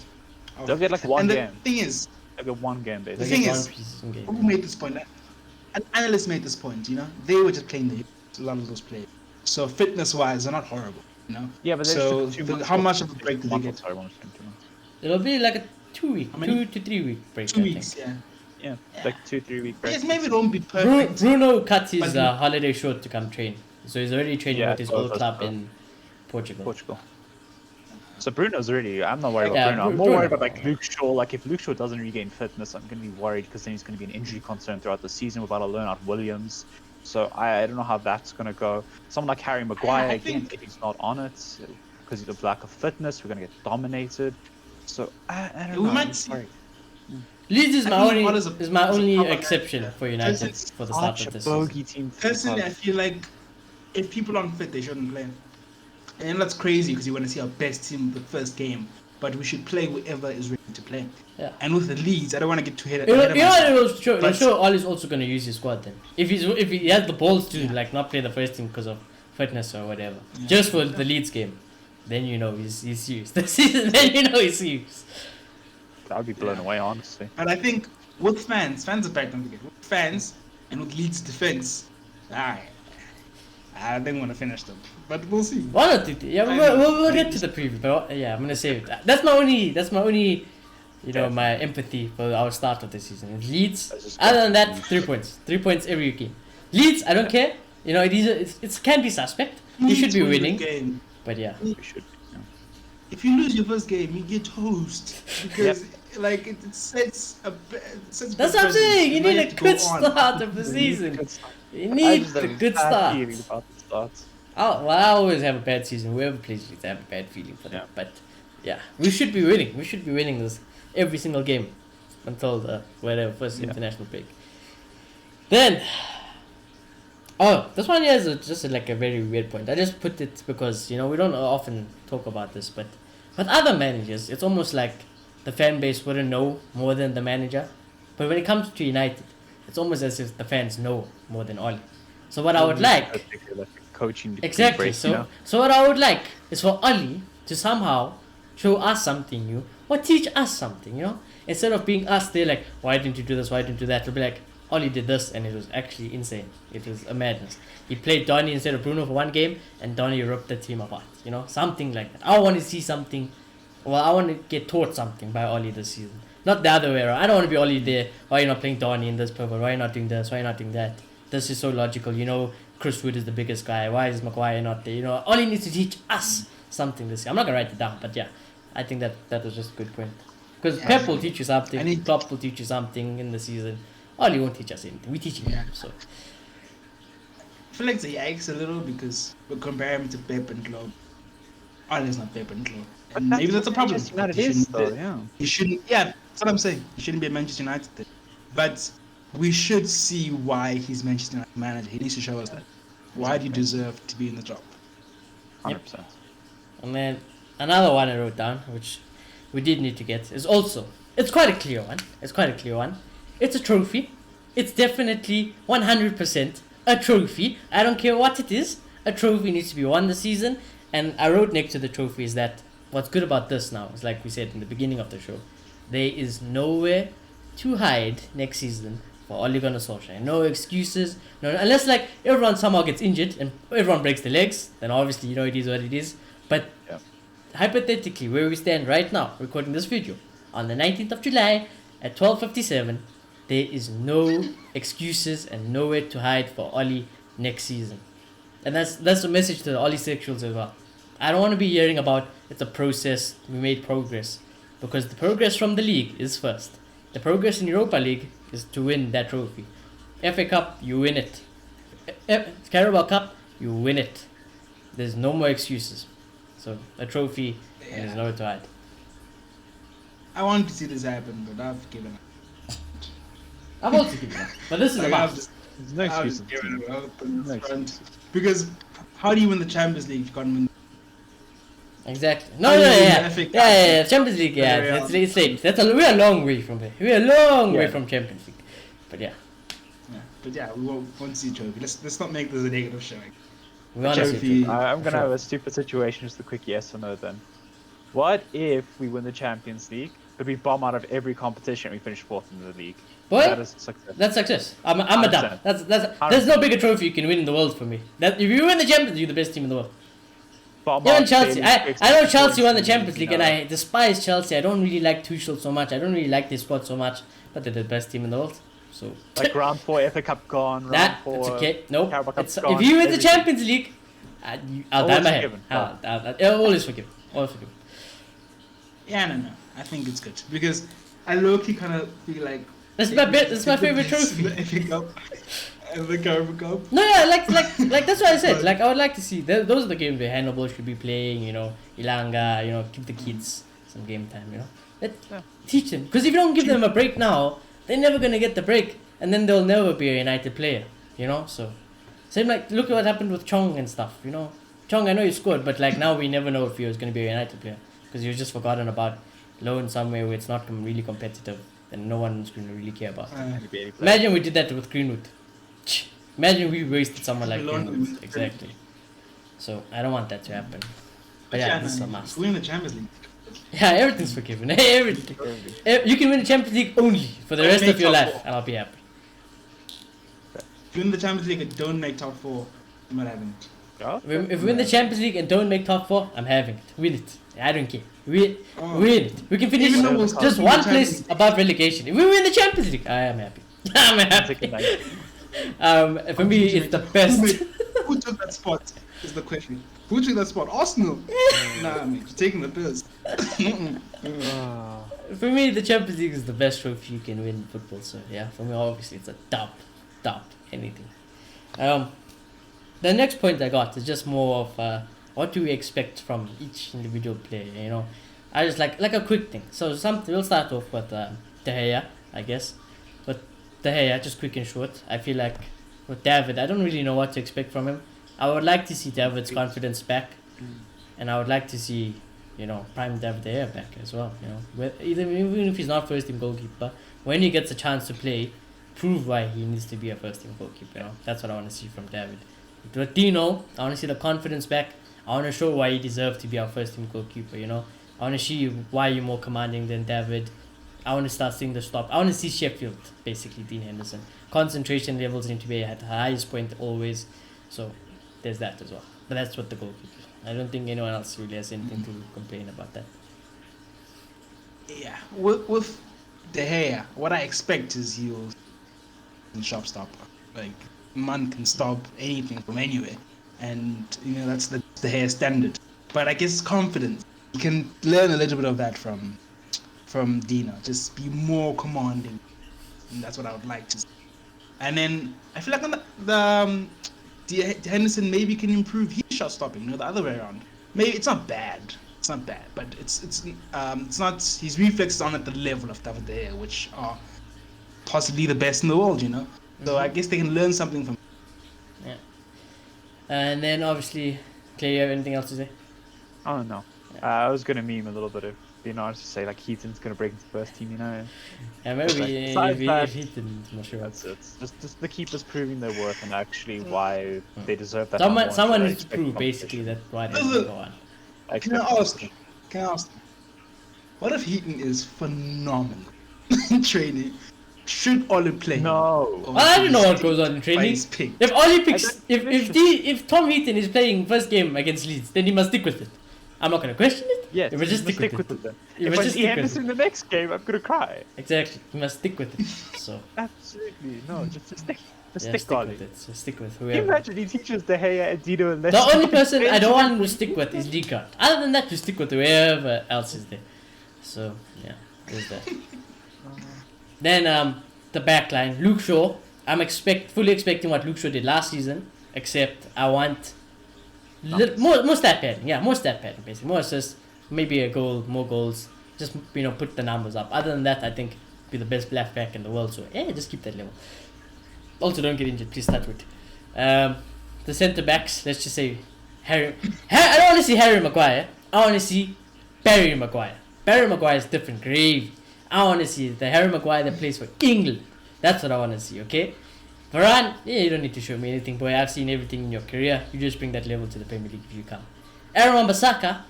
They'll get like one and game. the thing is, They'll get one game the basically. thing One is, preseason game. who made this point? An analyst made this point. You know, they were just playing a lot of those players. So fitness-wise, they're not horrible. You know. Yeah, but So there's 2 the- months how off. much of a break do they Month get? off, sorry, 1 or 2 months. It'll be like a 2 week, How many? 2 to 3 week break. 2 I weeks, think. yeah. Yeah, Yeah. like 2-3 week break. Yes, maybe it won't be Bruno, perfect. Bruno cut his But- holiday short to come train, so he's already training Yeah, with his so old that's club good. in Portugal. Portugal. So Bruno's really. I'm not worried Yeah, about Bruno. I'm more Bruno. worried about like Luke Shaw. Like if Luke Shaw doesn't regain fitness, I'm gonna be worried because then he's gonna be an injury concern throughout the season. We're about to learn out Williams. So I don't know how that's gonna go. Someone like Harry Maguire I again, think- if he's not on it because of lack of fitness, we're gonna get dominated. So I don't We know. might I'm see- worried. Leeds is I my think only Wallace is my a only proper exception manager. for United Personally, for the start Such of a this season. bogey team. Personally, I feel like if people aren't fit, they shouldn't play. And that's crazy because you want to see our best team the first game, but we should play whoever is ready to play. Yeah. And with the Leeds, I don't want to get too ahead You know, of you know myself. I'm But- sure Ollie's also going to use his squad then. If he has the balls to like not play the first team because of fitness or whatever, Yeah. just for the Leeds game, then you know he's serious. The season, then you know he's serious. I'd be blown Yeah. away, honestly. But I think with fans are back, don't forget. With fans and with Leeds defense, I think we're gonna finish them. But we'll see. One or two. Yeah, we'll get to the preview. But yeah, I'm gonna say it. That's my only. You know, my empathy for our start of the season. It's Leeds. That's just Other than that, Leeds. 3 points. 3 points every game. Leeds, I don't care. You know, it can be suspect. You should be Leeds win the winning. Game. But yeah. We should. Yeah. If you lose your first game, you get toast because like it sets a. That's what I'm saying. You need a good start of the season. You need the good start. About the start. I always have a bad season. Whoever plays Leeds, I have a bad feeling for them. Yeah. But yeah, we should be winning. We should be winning this every single game until the first international break. Then, this one here is just like a very weird point. I just put it because we don't often talk about this, but with other managers, it's almost like the fan base wouldn't know more than the manager. But when it comes to United, it's almost as if the fans know more than Ole. So what I would like. Coaching Exactly. break, So what I would like is for Ole to somehow show us something new or teach us something, Instead of being us, they're like, why didn't you do this? Why didn't you do that? It'll be like, Ole did this and it was actually insane. It was a madness. He played Donny instead of Bruno for one game and Donny ripped the team apart, Something like that. I want to see something. Well, I want to get taught something by Ole this season. Not the other way around. I don't want to be Ole there. Why are you not playing Donny in this purple? Why are you not doing this? Why are you not doing that? This is so logical. Chris Wood is the biggest guy. Why is Maguire not there? Ole needs to teach us something this year. I'm not going to write it down, but yeah. I think that was just a good point. Because Pep will teach you something. Klopp will teach you something in the season. Ole won't teach us anything. We teach him. Yeah. So. I feel like the yikes a little because we compare him to Pep and Klopp. Ole's not Pep and Klopp. And maybe that's a problem. Manchester United He is, shouldn't though, be- yeah. He shouldn't. Yeah, that's what I'm saying. He shouldn't be at Manchester United. Then. But we should see why he's Manchester United manager. He needs to show us that. Why do you deserve to be in the job? 100%. And then another one I wrote down, which we did need to get, is also, it's quite a clear one. It's a trophy. It's definitely 100% a trophy. I don't care what it is. A trophy needs to be won this season. And I wrote next to the trophy is that what's good about this now is, like we said in the beginning of the show, there is nowhere to hide next season for Ole Gunnar Solskjaer. No excuses. No, unless like everyone somehow gets injured and everyone breaks their legs, then obviously it is what it is. But Yeah. hypothetically, where we stand right now, recording this video, on the 19th of July at 12:57, there is no excuses and nowhere to hide for Ole next season. And that's a message to the Ole sexuals as well. I don't want to be hearing about it's a process, we made progress. Because the progress from the league is first. The progress in Europa League is to win that trophy. FA Cup, you win it. Carabao Cup, you win it. There's no more excuses. So, a trophy, and there's nowhere to hide. I want to see this happen, but I've given up. I've also given up. But this is Like, about. There's no I've excuses. just given up on No this front. excuses. Because how do you win the Champions League if you can't win? Exactly. No, How no, do you win yeah. the FA Cup? Yeah. Champions League, yeah. Yeah. It's late. We're a long way from there. We're a long way Yeah. from Champions League. But yeah. Yeah, but yeah, we won't see trophy. Let's not make this a negative showing. We want to see Trophy. it. I'm gonna Sure. have a stupid situation, just a quick yes or no then. What if we win the Champions League, but we bomb out of every competition and we finish fourth in the league? Boy, That is success. that's success. I'm a done. 100%. There's no bigger trophy you can win in the world for me. That if you win the Champions League, you're the best team in the world. Bomb Even out Chelsea. daily I know 60 Chelsea won the points Champions League, and no. I despise Chelsea. I don't really like Tuchel so much. I don't really like their squad so much, but they're the best team in the world. So Like round 4 FA Cup gone, round that 4. it's okay. Nope. Carabao Cup It's, gone, if you win the everything. Champions League, I'll dye Always my head. forgiven. Always forgiven. Always forgiven. Yeah, no. I think it's good because I low-key kind of feel like That's my bit. That's my favorite trophy. The FA Cup and the Carabao Cup. No, yeah, like that's what I said. Like I would like to see those are the games where Hannibal should be playing. You know, Ilanga. You know, give the kids some game time. You know, teach them because if you don't give them a break now, they're never gonna get the break, and then they'll never be a United player. You know, so same like look at what happened with Chong and stuff. You know, Chong, I know you scored, but like now we never know if he was gonna be a United player because he was just forgotten about, low in somewhere where it's not really competitive and no one's gonna really care about. Imagine we did that with Greenwood. Imagine we wasted someone like Greenwood. Exactly. So I don't want that to happen. But yeah, this is a must. Win the Champions League. Yeah, everything's forgiven. Everything. You can win the Champions League only for the rest Make of your top life, four. and I'll be happy. If you win the Champions League and don't make top 4, I'm not having it. If we win the Champions League and don't make top 4, I'm having it. Win it. I don't care. Win it. We can finish Even though we'll just win one the place Champions League. above relegation. If we win the Champions League, I am happy. I'm happy. For me, it's the best. Who took that spot is the question. Who took that spot? Arsenal? Nah, man, you're taking the piss. For me, the Champions League is the best trophy you can win in football. So yeah, for me, obviously, it's a top anything. The next point I got is just more of what do we expect from each individual player. You know, I just like a quick thing. So we'll start off with De Gea, I guess. But De Gea, just quick and short. I feel like with David, I don't really know what to expect from him. I would like to see David's confidence back, and I would like to see, you know, prime David De Gea back as well. You know, even if he's not first team goalkeeper, when he gets a chance to play, prove why he needs to be a first team goalkeeper. You know, that's what I want to see from David. With Dino, I want to see the confidence back. I want to show why he deserves to be our first team goalkeeper. You know, I want to see why you're more commanding than David. I want to start seeing the stop. I want to see Sheffield, basically Dean Henderson. Concentration levels need to be at the highest point always. So there's that as well. But that's what the goalkeeper. I don't think anyone else really has anything to complain about that. Yeah, with De Gea, what I expect is he'll shop stopper. Like, man can stop anything from anywhere, and you know that's the De Gea standard. But I guess confidence. You can learn a little bit of that from Dino. Just be more commanding, and that's what I would like to see. And then I feel like on Henderson maybe can improve his shot stopping. You know, the other way around. Maybe it's not bad. It's not bad, but it's not. His reflexes aren't at the level of David De Gea, which are possibly the best in the world. You know, so I guess they can learn something from. Yeah. And then obviously, Clay, you have anything else to say? Oh no. I was gonna meme a little bit of being honest to say like Heaton's gonna break into the first team, you know. Yeah, maybe Besides if that, he didn't, I'm not sure. That's it. Just the keepers proving their worth and actually why they deserve that. Someone number one, so I needs to expect prove competition. basically that why they didn't go on. I Can I expect ask? Can I ask? What if Heaton is phenomenal in training? Should Ole play? No. Or Well, I don't know is what he goes on in by training. his pick? If Oli picks, I don't if Tom Heaton is playing first game against Leeds, then he must stick with it. I'm not gonna question it. Yes, You must just stick with it. then. You If must I just see stick with Henderson it. in the next game, I'm gonna cry. Exactly. You must stick with it. So Absolutely, no, just stick. Just yeah, stick, stick Ollie. with it. So stick with Can you whoever. imagine he teaches De Gea and Dino a The lesson? only person I don't want to Benjamin stick with Mendy? is Lingard. Other than that, you stick with whoever else is there. So yeah, there's that. Then the back line, Luke Shaw. I'm fully expecting what Luke Shaw did last season, except I want more stat padding. Yeah, more stat padding basically. More assists, maybe a goal, more goals. Just put the numbers up. Other than that, I think be the best left back in the world. So yeah, just keep that level. Also, don't get injured. Please start with. The centre backs. Let's just say Harry. I don't want to see Harry Maguire. I want to see Barry Maguire. Barry Maguire is different, gravy. I want to see the Harry Maguire that plays for England. That's what I want to see. Okay. Varane, yeah, you don't need to show me anything, boy. I've seen everything in your career. You just bring that level to the Premier League if you come. Aaron Wan-Bissaka,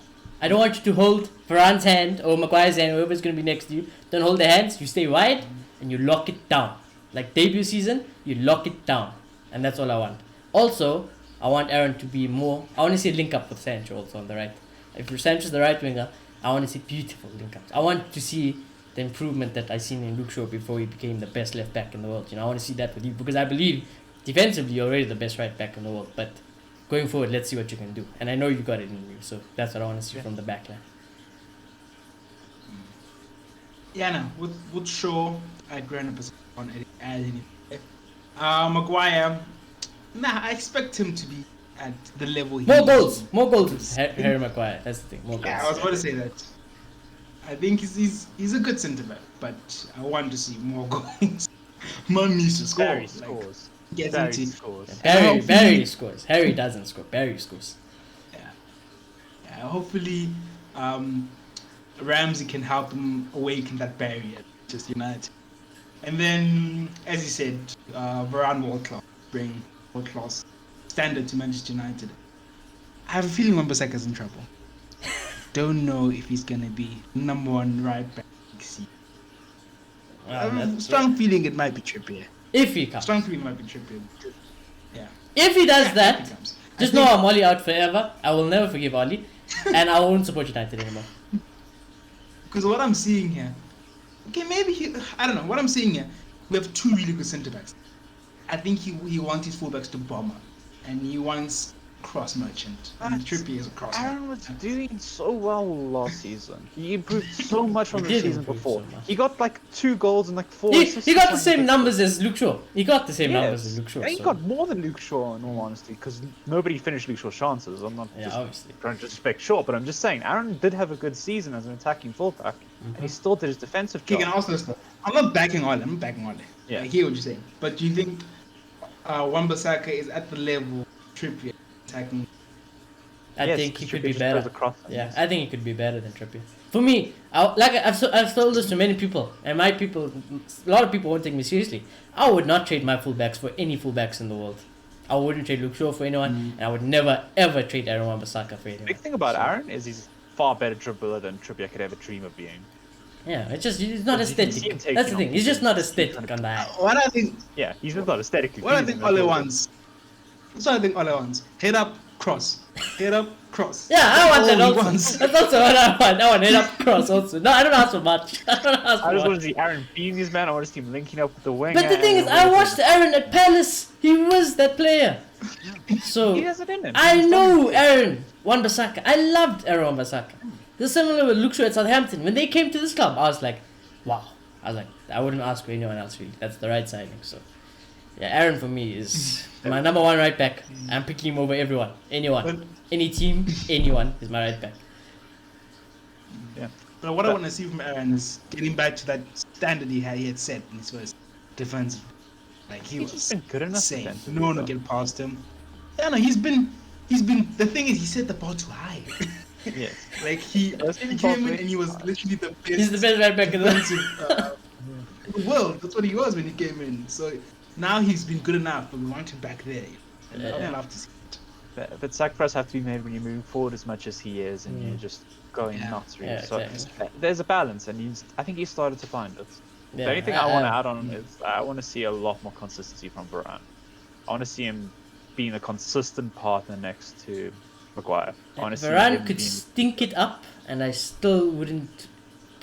I don't want you to hold Varane's hand or Maguire's hand, whoever's going to be next to you. Don't hold their hands. You stay wide and you lock it down. Like debut season, you lock it down. And that's all I want. Also, I want Aaron to be more... I want to see a link up with Sancho also on the right. If Sancho's the right winger, I want to see beautiful link ups. I want to see the improvement that I seen in Luke Shaw before he became the best left back in the world. I want to see that with you because I believe defensively you're already the best right back in the world. But going forward, let's see what you can do. And I know you got it in you, so that's what I want to see from the back line. Yeah, no, with Shaw, I'd grant a percent on anything. Maguire, I expect him to be at the level he More is. goals with Harry Maguire. That's the thing. More goals. Yeah, I was about to say that. I think he's a good centre back, but I want to see more goals. Man needs to score. Barry scores. Get Barry into scores. Barry scores. Harry doesn't score. Barry scores. Yeah. Hopefully, Ramsey can help him awaken that barrier. Just United. And then, as you said, Varane world class, bring world class standard to Manchester United. I have a feeling Wan-Bissaka's in trouble. Don't know if he's gonna be number one right back. I have a strong feeling it might be Trippier. If he comes. Strong feeling it might be Trippier. Yeah. If he does If that, he comes. just know I'm Oli out forever. I will never forgive Oli, and I won't support United anymore. Because what I'm seeing here, okay, maybe I don't know. What I'm seeing here, we have two really good centre backs. I think he wants his fullbacks to bomber, and he wants cross merchant. And Trippier is a cross Aaron merchant. was doing so well last season. He improved so much from He the did season improve before. so much. He got like 2 goals and like 4 He assists. got or the something. same numbers as Luke Shaw. He got the same numbers as Luke Shaw. Yeah, he so- got more than Luke Shaw in all honesty, because nobody finished Luke Shaw's chances. I'm not Yeah, just obviously. trying to disrespect Shaw, but I'm just saying Aaron did have a good season as an attacking fullback, and he still did his defensive Okay, job. can I ask this though? I'm not backing Ole. I'm backing Ole. Yeah. I hear what you're saying. But do you think Wan-Bissaka is at the level Trippier attacking? I Yes, think he Trippier could be just better. goes across them, Yeah, yes. I think he could be better than Trippier. For me, I've told this to many people, and my people, a lot of people won't take me seriously. I would not trade my fullbacks for any fullbacks in the world. I wouldn't trade Luke Shaw for anyone, and I would never ever trade Aaron Wan-Bissaka for anyone. The big thing about So, Aaron is he's far better dribbler than Trippier could ever dream of being. Yeah, he's not Because you can see him aesthetic. taking That's the on thing. He's just people. not aesthetic on the eye. What I think, Yeah, he's not aesthetically. what I pleasing think as Ole well. wants. That's what I think Ole wants. Head up, cross. Head up, cross. Yeah, I want That's that all he also. wants. That's also what I want. I want head up cross also. No, I don't ask for much. I don't ask I for just much. want to see Aaron being his man. I want to see him linking up with the wing. But the thing is, I watched Aaron at Palace. He was that player. So He has it in him. I He's know done it. Aaron Wan-Bissaka. I loved Aaron Wan-Bissaka. This is similar with Luke Shaw at Southampton. When they came to this club, I was like, wow. I was like, I wouldn't ask for anyone else really. That's the right signing. So yeah, Aaron for me is my number one right back. I'm picking him over everyone, anyone, any team, anyone is my right back. Yeah. But what I want to see from Aaron is getting back to that standard he had set in his first defensive. Like he He's was just been good enough insane. defensively, No one though. would get past him. Yeah, no, he's been. The thing is, he set the bar too high. Yes. Like he Let's came talk in like- and he was literally the best. He's the best right back in the defensive in the world. That's what he was when he came in. So now he's been good enough, but we want him back there. And Yeah. I'd love to see it. But sacrifices have to be made when you're moving forward as much as he is, and you're just going Yeah. nuts, really. Yeah, so exactly. there's a balance, and I think he started to find it. Yeah, The only thing I want to add on is I want to see a lot more consistency from Varane. I want to see him being a consistent partner next to Maguire. Honestly, Varane him could being- stink it up, and I still wouldn't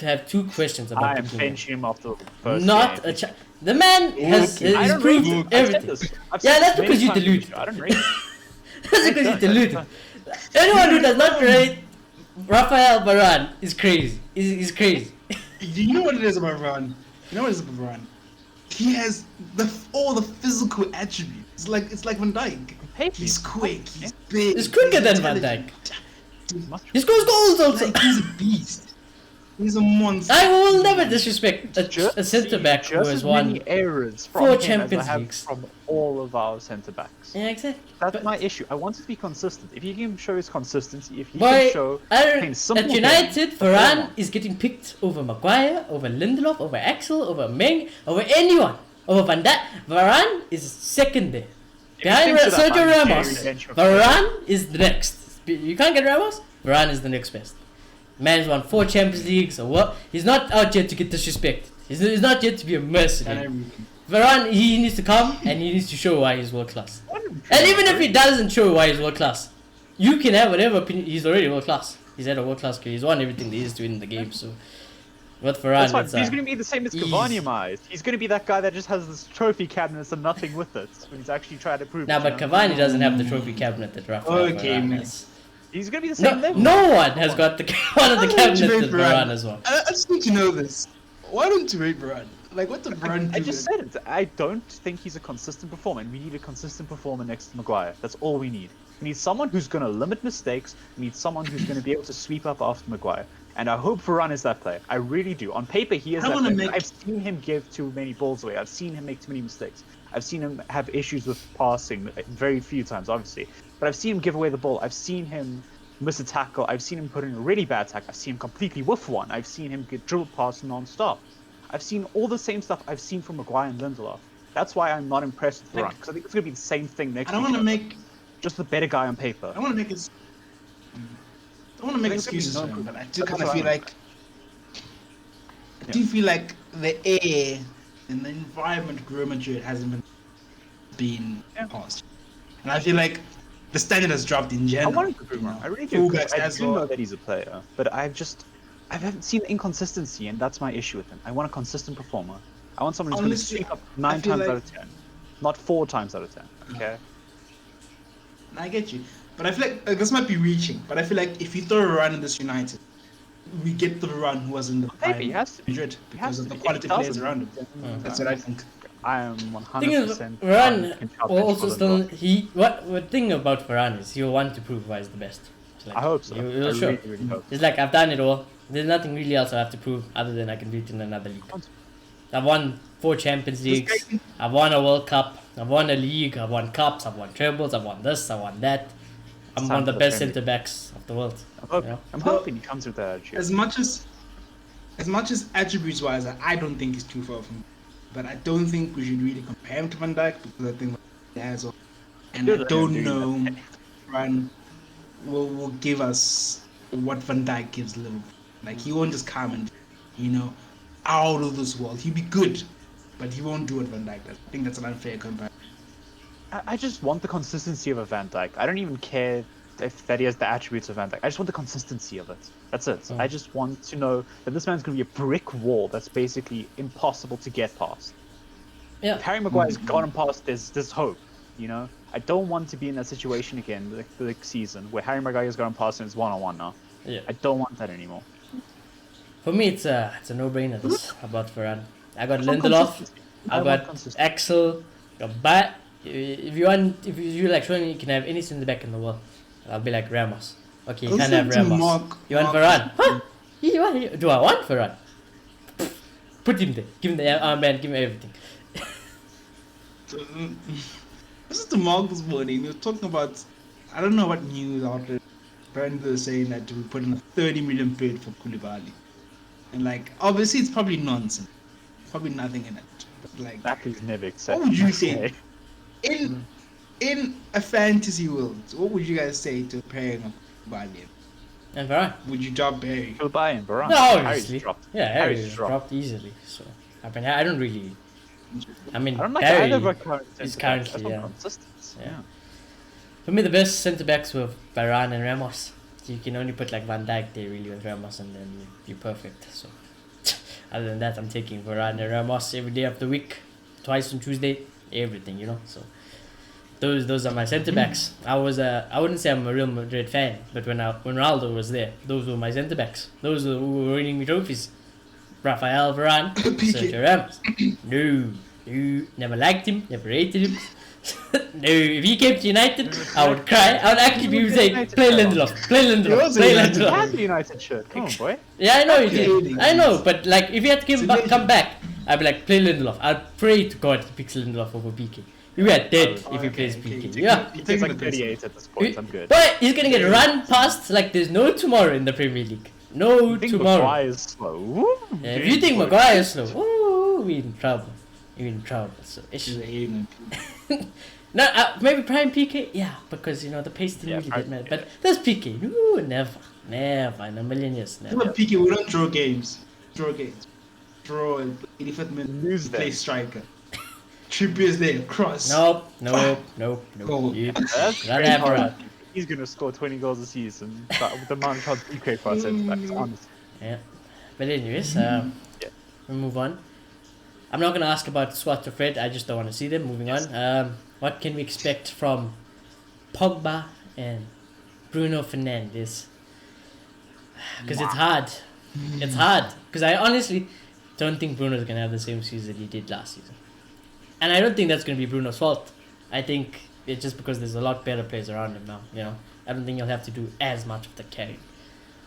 have two questions about I am picking him. benching him after the first Not game. a chance. The man has Okay. I he's don't rate proved him. I've said everything. this. I've Yeah, said that's this many because you times deluded. I don't rate him. That's because you don't, deluded. Anyone who does not rate Rafael Varane is crazy. Is crazy. You know what it is about Varane? You know what it is about Varane? He has all the physical attributes. It's like Van Dijk. Hey, He's quick. He's big. He's quicker than Van intelligent. He scores goals also. Like, he's a beast. He's a monster. I will never disrespect Just a centre back who just has as won. many errors from four him Champions as I have Leagues. from all of our centre backs. Yeah, exactly. That's But- my issue. I want it to be consistent. If he can show his consistency, if he Boy, can show plain simple at game, United, that's all I Varane want. is getting picked over Maguire, over Lindelof, over Axel, over Meng, over anyone, over Van Dijk. Varane is second there. Behind thinks it up, Sergio I'm Ramos, very bench of Varane is the next. You can't get Ramos, Varane is the next best. Man's won 4 Champions Leagues, or what? He's not out here to get disrespected. He's not yet to be a And mercenary. everything. Varane, he needs to come and he needs to show why he's world class. And even if he doesn't show why he's world class, you can have whatever opinion. He's already world class. He's had a world class career. He's won everything there is to win in the game. So, what Varane? That's fine. It's, He's going to be the same as Cavani in my eyes. He's going to be that guy that just has this trophy cabinet and nothing with it when he's actually trying to prove. Nah, it, but you know? Cavani doesn't have the trophy cabinet that Rafael Okay, Varane man. has. He's going to be the No, same level. no one has got the one of the Why don't you cabinets rate that Varane has won. I just need to know this. Why don't you rate Varane? Like, what the Varane I do just then? said it. I don't think he's a consistent performer, and we need a consistent performer next to Maguire. That's all we need. We need someone who's going to limit mistakes. We need someone who's going to be able to sweep up after Maguire. And I hope Varane is that player. I really do. On paper, he is I that wanna player. make- I've seen him give too many balls away. I've seen him make too many mistakes. I've seen him have issues with passing very few times, obviously. But I've seen him give away the ball. I've seen him miss a tackle. I've seen him put in a really bad tackle. I've seen him completely whiff one. I've seen him get dribbled past non-stop. I've seen all the same stuff I've seen from Maguire and Lindelof. That's why I'm not impressed with Varane, because I think it's going to be the same thing next I don't to want each to other. make. Just the better guy on paper. I want to make it. I want to make I think it's gonna be excuses for no- him, but I do that's kind of what I feel want. like. I do feel like the air and the environment of Real Madrid hasn't been passed, and I feel like the standard has dropped in I general. want him to prove you wrong. know. I really do. 'Cause Fullbacks I as do well. know that he's a player, but I haven't seen the inconsistency, and that's my issue with him. I want a consistent performer. I want someone who's going to Honestly, sweep up I 9 feel times like- out of 10, not 4 times out of 10. Okay. And I get you, but I feel like this might be reaching. But I feel like if you throw a run in this United, we get the run who was in the Maybe he has to be. Madrid He has because of to the be. quality If he players doesn't, around him. then That's what I think. I am 100%. Thing is, Varane also still what thing about Varane is he'll want to prove why he's the best. It's like, I hope so. He'll, I he'll show. really, really hope. It's like I've done it all. There's nothing really else I have to prove other than I can do it in another league. I've won 4 Champions Leagues. I've won a World Cup. I've won a league. I've won cups. I've won trebles. I've won this. I've won that. I'm It's one time of the for the best Premier centre backs of the world. You know? I'm hoping he comes with that attitude. As much as attributes wise, I don't think he's too far from. But I don't think we should really compare him to Van Dijk because I think he has. And I Good, don't I'm doing know. Varane will give us what Van Dijk gives Liverpool. Like he won't just come and, out of this world. He'll be good, but he won't do what Van Dijk does. I think that's an unfair comparison. I just want the consistency of a Van Dijk. I don't even care if that he has the attributes of Van Dijk. I just want the consistency of it. That's it. I just want to know that this man's going to be a brick wall that's basically impossible to get past. Yeah. If Harry Maguire's gotten past, there's hope. You know, I don't want to be in that situation again the season where Harry Maguire's gotten past and it's 1-on-1 now. Yeah. I don't want that anymore. For me, it's a no-brainer this about Varane. I got Some Lindelof. consistency. I want got consistency. Axel. But if you like showing me you can have any centre back in the world, I'll be like Ramos. Okay, you can't have Listen to Ramos. Mark- You want Mark- Varane? Huh? Do I want Varane? Put him there. Give him the armband. Give him everything. This is the Mark this morning. He was talking about, I don't know what news outlet. Apparently they were saying that we put in a 30 million bid for Koulibaly. And like, obviously it's probably nonsense. Probably nothing in it. But like, That is never accepted. what would you say? In a fantasy world, what would you guys say to pairing of Koulibaly? And Varane? Would you drop Barry? He'll buy in Varane. No, Harry's obviously. dropped. Yeah, Harry's Harry's dropped. dropped easily. So I mean, I don't really. I mean, I don't like Barry either of our current is centre-backs. currently, That's not yeah. consistent. Yeah. For me, the best centre backs were Varane and Ramos. You can only put like Van Dijk there really with Ramos, and then you're perfect. So other than that, I'm taking Varane and Ramos every day of the week, twice on Tuesday, everything, you know. So those are my centre backs. I wouldn't say I'm a Real Madrid fan, but when Ronaldo was there, those were my centre backs. Those were who were winning me trophies. Rafael Varane, Sergio Ramos. No, never liked him, never rated him. No, if he came to United, I would cry. I would actually be saying, play Lindelof, play Lindelof, play You Lindelof. had the United shirt. Come on, boy. Yeah, I know he did. I know, but like if he had to come back, I'd be like, play Lindelof. I'd pray to God he picks Lindelof over PK. We are dead if he plays PK. Yeah. He takes like 38 at this point. I'm good. But he's gonna get run past like there's no tomorrow in the Premier League. No I think tomorrow. Maguire is slow. Woo, Yeah, if you think Maguire is slow, ooh, we're in trouble. We're in trouble. So She's hating him. no, maybe prime PK, yeah, because you know the pace didn't really get mad. But there's PK, ooh, never in a million years, never. But PK, we don't draw games. Draw 85th minute. Lose Play them. striker. Trippier's there, cross. Nope. Goal. You That's gotta pretty have hard. Varane. He's gonna score 20 goals a season. But with the amount of shots you create for us, it's honest. Yeah. But anyways, we'll move on. I'm not gonna ask about Swat or Fred. I just don't want to see them. Moving on. What can we expect from Pogba and Bruno Fernandes? Because it's hard. It's hard. Because I honestly don't think Bruno's gonna have the same season he did last season, and I don't think that's gonna be Bruno's fault. I think it's just because there's a lot better players around him now. You know, I don't think he'll have to do as much of the carrying.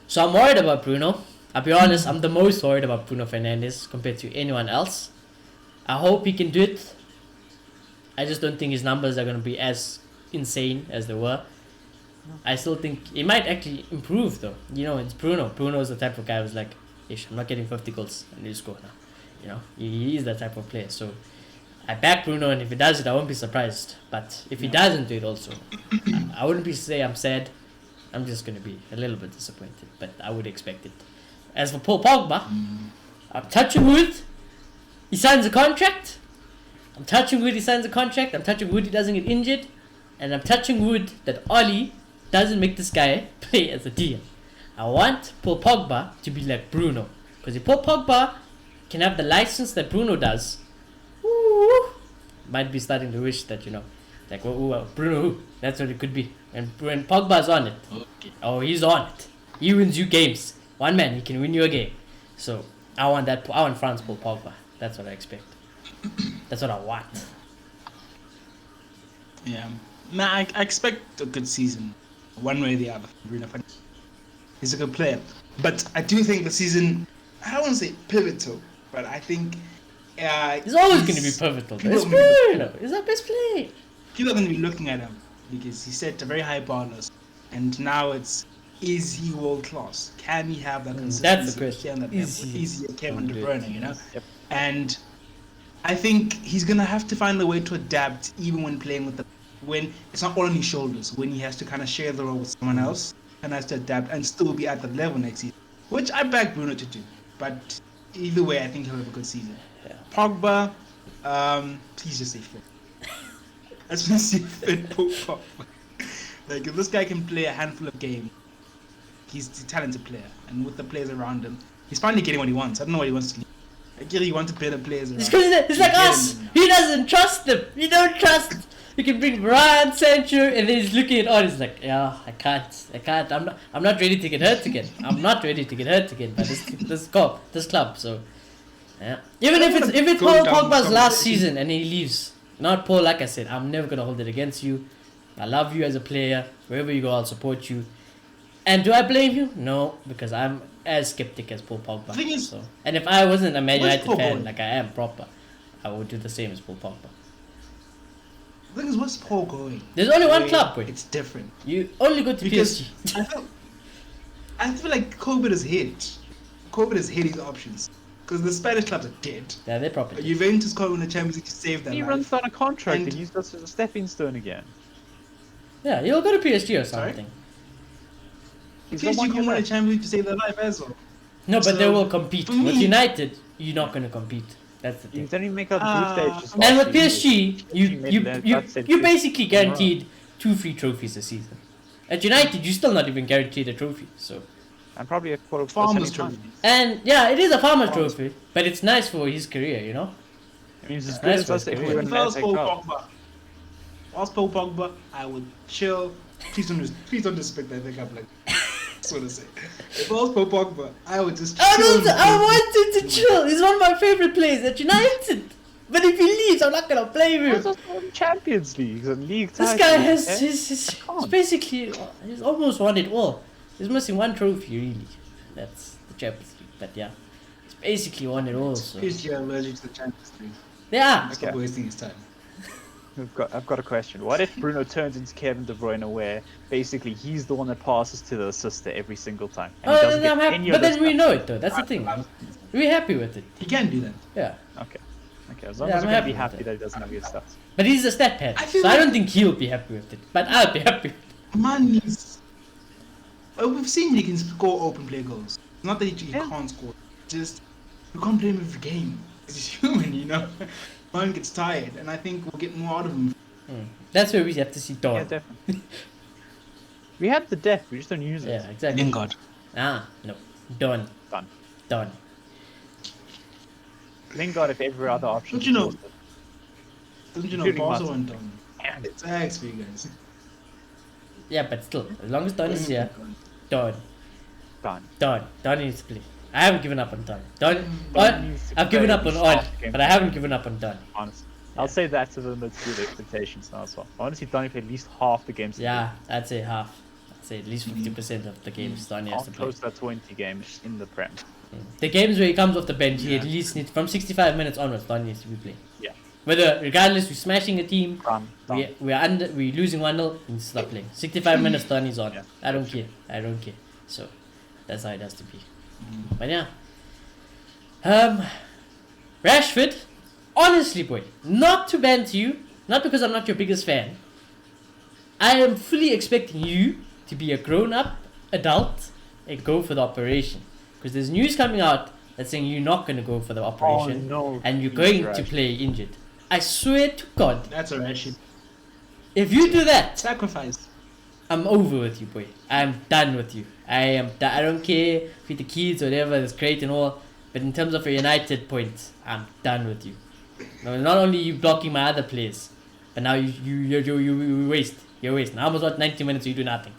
So I'm worried about Bruno. I'll be honest, I'm the most worried about Bruno Fernandes compared to anyone else. I hope he can do it. I just don't think his numbers are going to be as insane as they were. I still think he might actually improve though. You know, it's Bruno. Bruno's the type of guy who's like, ish, I'm not getting 50 goals and you score now. You know, he is that type of player. So I back Bruno, and if he does it, I won't be surprised. But if he doesn't do it also, I wouldn't be say I'm sad. I'm just going to be a little bit disappointed, but I would expect it. As for Paul Pogba, I'm touching wood. He signs a contract. I'm touching wood he signs a contract. I'm touching wood he doesn't get injured. And I'm touching wood that Oli doesn't make this guy play as a DM. I want Paul Pogba to be like Bruno. Because if Paul Pogba can have the license that Bruno does, might be starting to wish that, you know, like, Bruno, that's what it could be. And when Pogba's on it, he's on it. He wins you games. One man, he can win you a game. So I want France Paul Pogba. That's what I expect. That's what I want. Yeah. Nah, I expect a good season, one way or the other. Bruno Fernandes. He's a good player, but I do think the season, I don't want to say pivotal, but I think He's always going to be pivotal. It's Bruno. He's our best player. People are going to be looking at him because he set a very high bar list, and now is he world class? Can he have that consistency? That's the question. Is he a Kevin De Bruyne? You know, Yep. and I think he's gonna have to find a way to adapt, even when playing with when it's not all on his shoulders. When he has to kind of share the role with someone else, and has to adapt and still be at that level next season, which I back Bruno to do. But either way, I think he'll have a good season. Yeah. Pogba, please just say fit. Let's just say fit Pogba. Like, if this guy can play a handful of games, he's a talented player, and with the players around him, he's finally getting what he wants. I don't know what he wants to do. I get he wanted better players around. It's like us. He doesn't trust them. He don't trust. You can bring Varane, Sancho, and then he's looking at all. He's like, yeah, I can't. I'm not ready to get hurt again. I'm not ready to get hurt again by this club. So, yeah. Even if it's Paul Pogba's last season and he leaves, not Paul. Like I said, I'm never gonna hold it against you. I love you as a player. Wherever you go, I'll support you. And do I blame you? No, because I'm as skeptic as Paul Pogba. Thing is, so, and if I wasn't a Man where's United Paul fan going? like I am proper, I would do the same as Paul Pogba. The thing is, where's Paul going? There's only one club, wait. It's different. You only go to Because PSG. I feel like COVID has hit. COVID has hit his options. Because the Spanish clubs are dead. Yeah, they're proper. Juventus can't win the Champions League to save their He life. runs down a contract And- and he's just a stepping stone again. Yeah, you'll go to PSG or Sorry? something. He's PSG got 1 can't year win the left. Champions League to save their life as well. No, but they So, will compete. for With me- United, you're not going to compete. That's the He thing. didn't even make out the group stages. And with last season. PSG, He made that you save you two basically in a row. guaranteed 2 free trophies a season. At United, you're still not even guaranteed a trophy. So, And probably a quarter Farmers semi-final. trophy. and yeah, it is a farmer's trophy, but it's nice for his career, you know. It means as Nice good as us for if his we win If an I was FA Paul Cup. Pogba, if I was Paul Pogba, I would chill. Please don't disrespect that thing up like. That's what I say. If I was Paul Pogba, I would just chill. I want him to chill. He's one of my favorite players at United. But if he leaves, I'm not gonna blame him. He's also won Champions League and league This titles. guy has okay? he's on. basically he's almost won it all. He's missing 1 trophy really. That's the Champions League. But yeah, he's basically won it all. So PSG are allergic to the Champions League. yeah, Stop wasting his time. I've got a question. What if Bruno turns into Kevin De Bruyne where basically he's the one that passes to the assister every single time? And he doesn't then I'm get happy. any But other then we stuff? know it though. That's the thing. We're happy with it. He can do that. Yeah. Okay. Okay, as long Yeah, as I'm we're gonna be happy with happy it. that he doesn't have your stats. But he's a stat pad, I feel so I like- don't think he'll be happy with it. But I'll be happy. Man needs. We've seen he can score open play goals. It's not that he Yeah. can't score. Just we can't blame him every game. He's human, you know. Man gets tired, and I think we'll get more out of him. That's where we have to see Yeah, Dawn. definitely. We have the depth, we just don't use it. Yeah, exactly. Lingard. No, Dawn. Done. Dawn. Lingard if every other option. Don't you know- is exhausted. Don't you know? Including Barca Martin. went down. Damn it. It's Ajax for you guys. Yeah, but still, as long as Dawn is here, Dawn. Done. Dawn needs to play. I haven't given up on Dawn. Dawn. Dawn needs to I've given play up on this Odd, half game. but I haven't given up on Dawn. Honestly. Yeah. I'll say that to them, let's do the expectations now as well. Honestly, Donny played at least half the games. Yeah, I'd say half. I'd say at least 50% of the games Dawn has to play. Close to that 20 games in the Prem. The games where he comes off the bench, he at least needs from 65 minutes onwards. Dawn needs to be playing. Yeah. Whether, regardless, we're smashing a team, Done. we're losing 1-0, he needs to stop playing. 65 minutes, Dawn is on. Yeah. I don't care. So that's how it has to be. But yeah. Rashford, honestly, boy, not to banter you, not because I'm not your biggest fan. I am fully expecting you to be a grown-up adult and go for the operation, because there's news coming out that's saying you're not going to go for the operation no, and you're please, going to Rashford. play injured. I swear to God, That's a shit. if you do that, Sacrifice. I'm over with you, boy. I'm done with you. I don't care if you're the kids or whatever. It's great and all, but in terms of a United point, I'm done with you. No, not only you blocking my other players, but now you waste. You're wasting. I almost watched 90 minutes. You do nothing.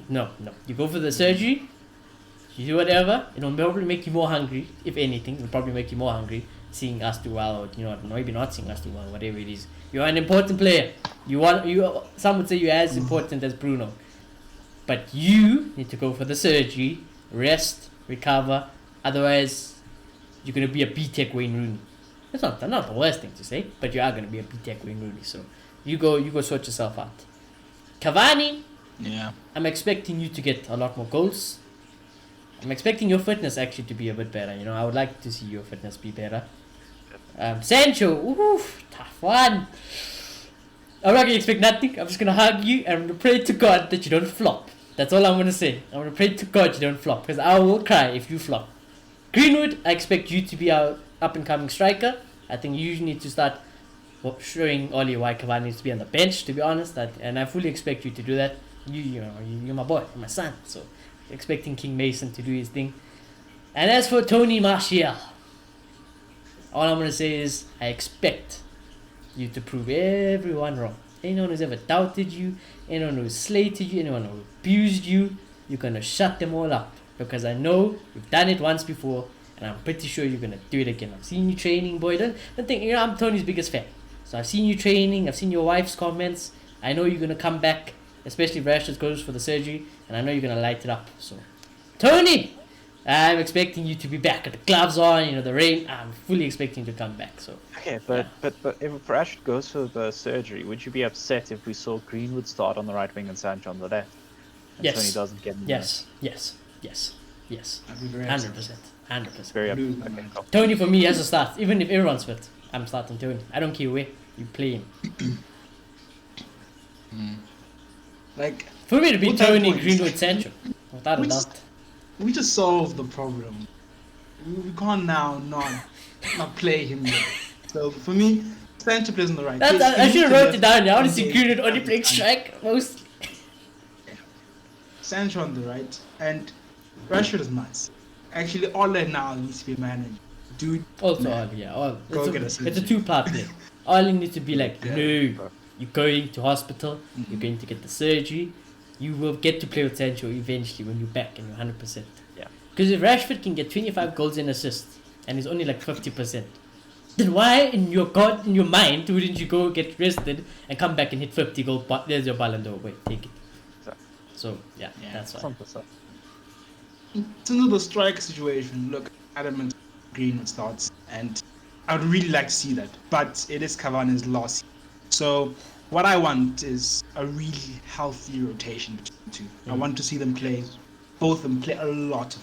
No. You go for the surgery. You do whatever. It'll probably make you more hungry. If anything, it'll probably make you more hungry. Seeing us do well, or maybe not seeing us do well, whatever it is. You're an important player. Some would say you're as important as Bruno. But you need to go for the surgery, rest, recover. Otherwise, you're gonna be a B-Tech Wayne Rooney. That's not the worst thing to say, but you are gonna be a B-Tech Wayne Rooney. So you go sort yourself out. Cavani, Yeah. I'm expecting you to get a lot more goals. I'm expecting your fitness actually to be a bit better. I would like to see your fitness be better. Sancho, oof, tough one. I'm not gonna expect nothing. I'm just gonna hug you and I'm gonna pray to God that you don't flop. That's all I'm gonna say. I'm gonna pray to God you don't flop, because I will cry if you flop. Greenwood, I expect you to be our up and coming striker. I think you need to start showing Ole why Cavani needs to be on the bench. To be honest, and I fully expect you to do that. You're my boy, you're my son. So expecting King Mason to do his thing. And as for Tony Martial, all I'm gonna say is I expect you to prove everyone wrong. Anyone who's ever doubted you, anyone who's slated you, anyone who abused you, you're gonna shut them all up. Because I know you've done it once before, and I'm pretty sure you're gonna do it again. I've seen you training, boy. Don't think I'm Tony's biggest fan. So I've seen you training, I've seen your wife's comments. I know you're gonna come back, especially if Rashford goes for the surgery, and I know you're gonna light it up. So Tony, I'm expecting you to be back with the gloves on, the rain. I'm fully expecting you to come back. So Okay, but if Rashford goes for the surgery, would you be upset if we saw Greenwood start on the right wing and Sancho on the left? And Yes. Tony doesn't get in yes. I'd be very 100%. 100%. Very up. Lose my Okay, mind. cool. Tony for me has to start, even if everyone's fit. I'm starting Tony. I don't care where you play him. Like, For me to be What's that Tony, point? Greenwood, Sancho, without a We doubt. just- we just solved the problem. We can't now not play him. There. So for me, Sancho plays on the right. I should have wrote it down. I want to see Okay. Greenwood only playing strike most. Sancho on the right, and Rashford is nice. Actually, Ole now needs to be managed. Dude, Also, man. Oli, yeah. Go get a It's a surgery. two-part thing. Oli needs to be like, Yeah. no, you're going to hospital, you're going to get the surgery, you will get to play with Sancho eventually when you're back and you're 100%. Yeah. Because if Rashford can get 25 goals and assists, and he's only like 50%, then why in your mind wouldn't you go get rested and come back and hit 50 goals? But there's your Ballon d'Or. Wait, take it. Exactly. So yeah, that's why. Simple stuff. In terms of the strike situation, look, Adamant Greenwood starts, and I would really like to see that. But it is Cavani's last season. So what I want is a really healthy rotation between the two. I want to see them play, both of them play a lot.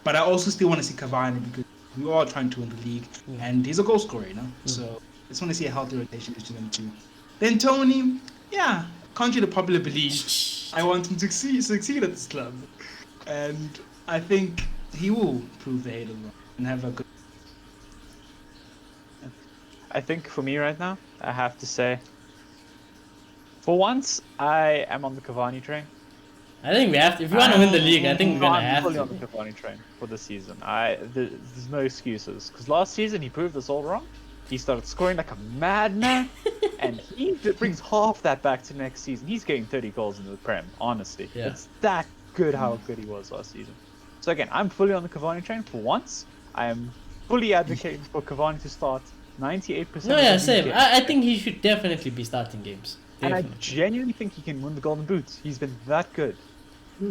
But I also still want to see Cavani because we are trying to win the league, and he's a goal scorer, you know. So I just want to see a healthy rotation between them two. Then Tony, yeah, contrary to popular belief, I want him to succeed at this club, and I think he will prove the halo and have a good. I think for me right now, I have to say, for once, I am on the Cavani train. I think we have to. If we want to win the league, I think we're gonna I'm have fully on to. the Cavani train for this season. There's no excuses because last season he proved us all wrong. He started scoring like a madman, and he brings half that back to next season. He's getting 30 goals in the Prem. Honestly, Yeah. it's that good how good he was last season. So again, I'm fully on the Cavani train for once. I am fully advocating for Cavani to start 98%. No, of yeah, the same. games. I think he should definitely be starting games. And I Definitely. genuinely think he can win the Golden Boot. He's been that good.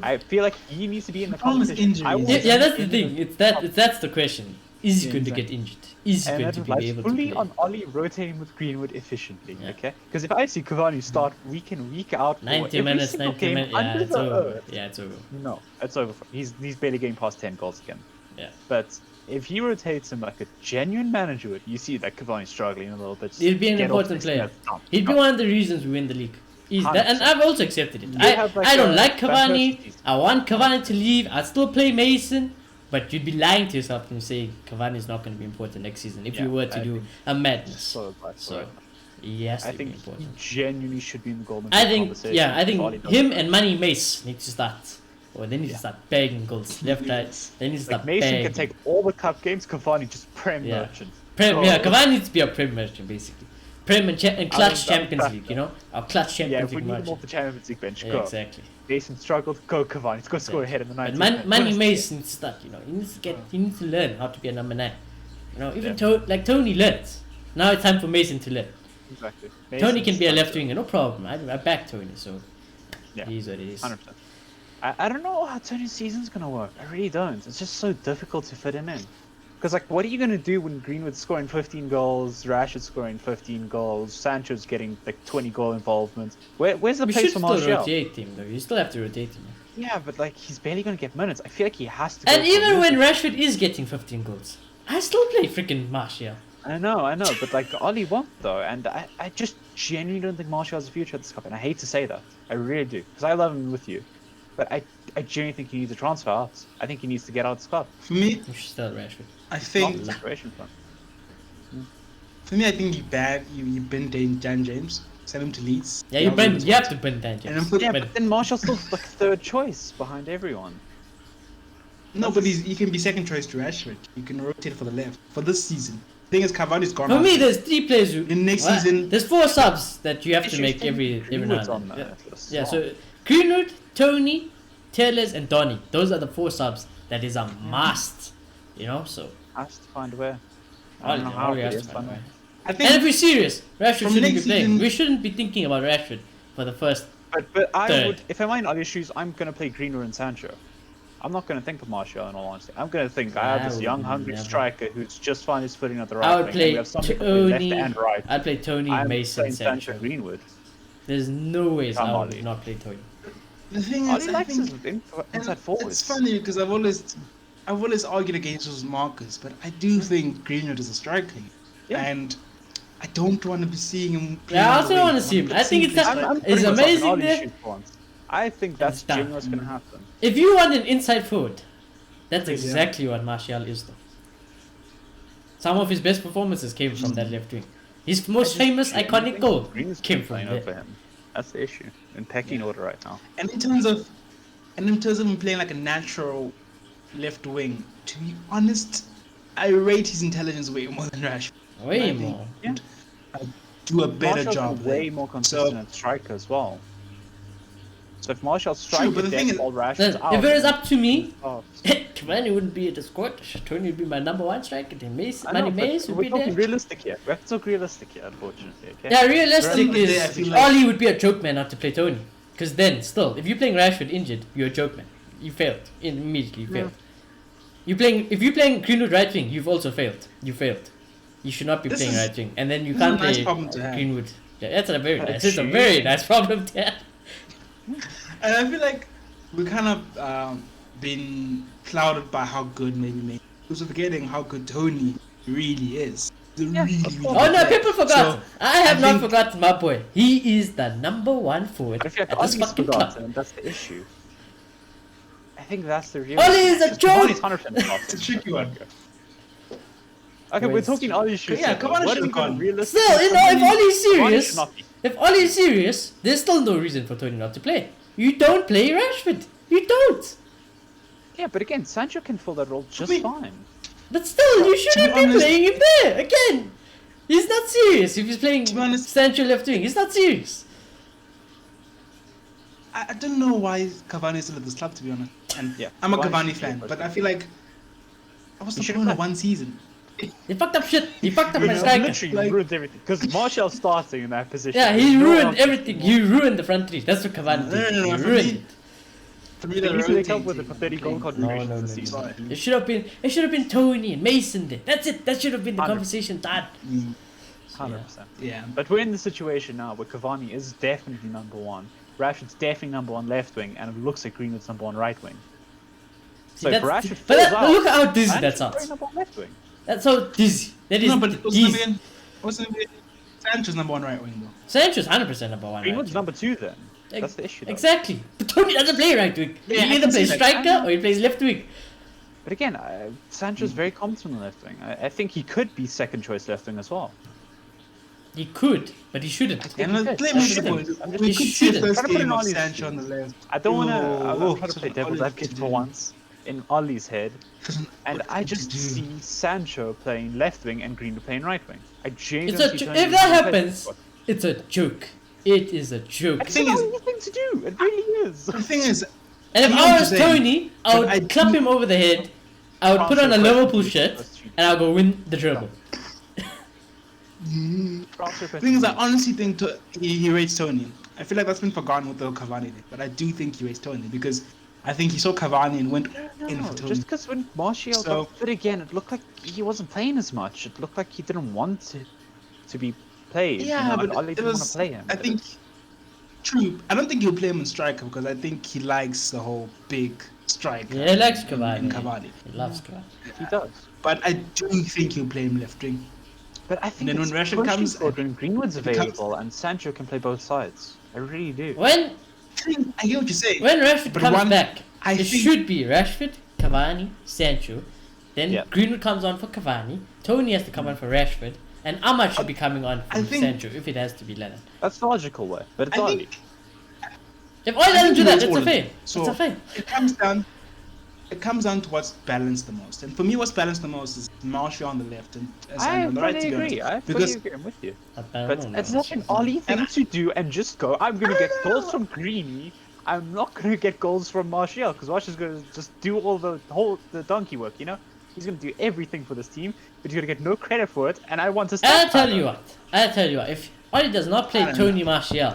I feel like he needs to be in the problem is competition. I injuries. want Yeah, him that's the in thing. That's the question. Is he Yeah, going to exactly. get injured? Is he And going that to be relies able to fully play? on Oli rotating with Greenwood efficiently, Yeah. okay? Because if I see Cavani start week in, week out, for 90 every minutes, single 90 game minutes. Yeah, under it's the over. earth, Yeah, it's over. no, it's over. He's barely getting past 10 goals again. Yeah. But if he rotates him like a genuine manager would, you see that Cavani's struggling a little bit. He'll be an Get off important this player. net. Come, He'd be come. one of the reasons we win the league. He's that, and 100%. I've also accepted it. You have like I don't a like Van Cavani. Persie season. I want Cavani to leave. I'd still play Mason. But you'd be lying to yourself and say Cavani is not going to be important next season if you Yeah, were to I do think a madness. So advice So right. he has to I be think he important. genuinely should be in the Golden I Boot think, conversation. yeah, I think Oli does him it. and Money Mace need to start. Or they need to Yeah. start bagging goals. Left, right. Yes. They need to start Like Mason bagging. can take all the cup games, Cavani just Prem Yeah. merchant. Prem, Oh, yeah, Cavani needs to be a Prem merchant, basically. Prem and, and clutch think Champions that's League, you know? Our clutch Yeah, Champions if we League need him off merchant. the Champions League bench, Yeah, go. exactly. Mason struggled, go Cavani. Let's go score ahead in the But 90th. Money Mace needs to start, you know. He needs to learn how to be a number 9. You know, even like Tony learns. Now it's time for Mason to learn. Exactly. Tony can Mason's be a time left to- winger, no problem. I back Tony, so Yeah, it is what it is. 100%. I don't know how Tony's season's gonna work. I really don't. It's just so difficult to fit him in. Because like, what are you gonna do when Greenwood's scoring 15 goals, Rashford's scoring 15 goals, Sancho's getting like 20 goal involvement? Where's the We place should for still Martial? rotate him, though. You still have to rotate him. Yeah, but like he's barely gonna get minutes. I feel like he has to. Go And for even when minutes. Rashford is getting 15 goals, I still play freaking Martial. I know, but like Oli won't though, and I just genuinely don't think Martial has a future at this cup, and I hate to say that, I really do, because I love him with you, but I genuinely think he needs a transfer out. I think he needs to get out of this club. For me, You should start Rashford. I Not think the situation for him. you bin Dan James, send him to Leeds. Yeah, you That was have to bend that. And then James. put- Yeah, But but then Martial's still like third choice behind everyone. No, but he can be second choice to Rashford. You can rotate for the left for this season. Thing is, Cavani's gone. for out. me, there's 3 players who. In next What? season- There's 4 subs that you have to Issues make think every now Greenwood's and on then. that list. Yeah, so Greenwood, Tony, Tellers, and Donny. Those are the 4 subs that is a must. You know, so. has to find a way. I All don't know how he he has is to find a way. I And if think we're serious, Rashford From shouldn't be next playing. season- We shouldn't be thinking about Rashford for the first. But I Third. would, if I'm in other shoes, I'm gonna play Greenwood and Sancho. I'm not gonna think of Martial in all honesty. I'm gonna think I have I this young, would hungry never. striker who's just found his footing at the right I would wing, and play we have somebody to play left Tony. and right. I'd play Tony, I'm Mason, playing Sancho, Sancho. Greenwood. There's no ways Come I on, would Lee. not play Tony. the thing Oli is, I likes his think inside and forwards. it's funny because I've always argued against those markers, but I do think Greenwood is a striker, Yeah. and I don't want to be seeing him. Yeah, I also playing don't want away. to see him. wanna I think see it's him that- play I'm strike. It's putting myself in amazing Oli's there. shoes for once. I think that's done. genuinely what's gonna happen. If you want an inside forward, that's Yeah. exactly what Martial is, though. Some of his best performances came from that left wing. His most famous I iconic think goal Green's came been from playing there. over him. That's the issue in pecking order right now. And in terms of him playing like a natural left wing, to be honest, I rate his intelligence way more than Rashford. Way I think more. Yeah. I'd do a better Martial's job way there. more consistent at striker as well. So if Martial's striker but the thing depth is- while Rashford's Then, out, if it was then up to me, oh, Cavani wouldn't be at the squad. Tony would be my number one striker. Then I know, Manny but Mays would we're be talking there. realistic here. We have to talk realistic here, unfortunately. Okay. Yeah, realistic Rather than I is feel like- Oli would be a joke man not to play Tony. Because then, still, if you're playing Rashford injured, you're a joke man. You failed. Immediately, you failed. If you're playing Greenwood right wing, you've also failed. You failed. You should not be This playing is- right wing. And then you this is a can't nice play problem to have. Greenwood. Yeah, that's a very nice. It's a Actually- very nice problem to have. And I feel like we kind of been clouded by how good maybe Mason. Because we're forgetting how good Tony really is. He's a Yeah, really, of really course. Oh good no, player. people forgot. So, I have I not think- forgotten my boy. He is the number one forward But if you at have this Ollie's fucking club. forgotten, that's the issue. I think that's the real. Oli is a joke! Cavani's 100% It's a tricky one. Okay, we're Wait, talking Oli shoes. yeah, Cavani What should've are we gonna gone. realistically- Still, you know, if Ollie's Cavani serious, should not be. if Ollie's serious, there's still no reason for Tony not to play. You don't play Rashford. You don't. Yeah, but again, Sancho can fill that role just mean- fine. But still, you shouldn't be honest- playing him there again. He's not serious. If he's playing To be honest- Sancho left wing, he's not serious. I don't know why Cavani is still at this club, to be honest. And Yeah, I'm a Cavani Cavani should be fan, first. but I feel like I was He the should've point of left. one season. He fucked up shit. He fucked up You my know, striker. Literally Like- ruined everything. Because Martial starting in that position. Yeah, he there's no ruined option everything. anymore. He ruined the front three. That's what Cavani did. No, He for ruined me- it. For me, They the usually rotating come with a team pathetic goal playing- contribution no, this no, season. no. It should have been Tony and Mason there. That's it. That should have been the 100%. conversation done. 100%. Yeah. But we're in the situation now where Cavani is definitely number one. Rashford's definitely number one left wing, and it looks like Greenwood's number one right wing. So if That's- Rashford but falls that- out, look at how dizzy Sancho's that sounds. probably number one left wing. That's so dizzy. That is No, but dizzy. wasn't it Sancho's number one right wing though? Sancho's 100% number one. Greenwood's right number two then. That's the issue. Though. Exactly. But Tony doesn't play right wing. Yeah, I he either can see plays that. striker or he plays left wing. But again, Sancho's very competent on left wing. I think he could be second choice left wing as well. He could, but he shouldn't. think And he let's could. blame I him. shouldn't. We He could see a shouldn't. first Try to put game it of on his- Sancho on the left. I don't want to. I'm Oh, trying to play such devil's an advocate for Oli once in Ollie's head, and I What just did you do? see Sancho playing left wing and Greenwood playing right wing. I It's genuinely a see jo- Tony if that Greenwood play happens, squad. it's a joke. It is a joke. It's thing an is- easy thing to do. It really is. The thing is, And if I know I what was you're saying, Tony, I but would I clap do- him over the head. I would put on a Transfer Liverpool question shirt, first three. and I'll go win the dribble. Transfer the thing is, I question. honestly think he rates Tony. I feel like that's been forgotten with the Cavani thing, but I do think he rates Tony because I think he saw Cavani and went in No, for Tony. just because when Martial So- got fit again, it looked like he wasn't playing as much. It looked like he didn't want to be played. Yeah, you know, but and Ollie it didn't want was. to play him. I think. True. I don't think he'll play him in striker because I think he likes the whole big striker. Yeah, he likes in Cavani. Cavani. He loves Cavani. he does. But I do think he'll play him left wing. But I think then it's when Rashford pushing comes- forward when Greenwood's it becomes- available and Sancho can play both sides. I really do. When I hear what you're saying. when Rashford But comes one- back, I it think- should be Rashford, Cavani, Sancho. Then Yeah. Greenwood comes on for Cavani. Tony has to come on for Rashford. And Ahmad should be coming on I for think- Sancho if it has to be Lennon. That's the logical way, but it's I Ollie. think If Oli doesn't think do he that, rates it's all a of them. fail. So It's a fail. it comes down to what's balanced the most. And for me, what's balanced the most is Martial on the left and Sancho I on the right. fully To be agree. honest. I fully Because agree. I'm with you. I But don't it's know. not an Ollie thing to do and just go, I'm going to get goals from Greeny. I'm not going to get goals from Martial because Martial's going to just do all the donkey work, you know? He's going to do everything for this team, but he's going to get no credit for it, and I want to I'll stop tell you what. If Oli does not play I don't Tony Martial,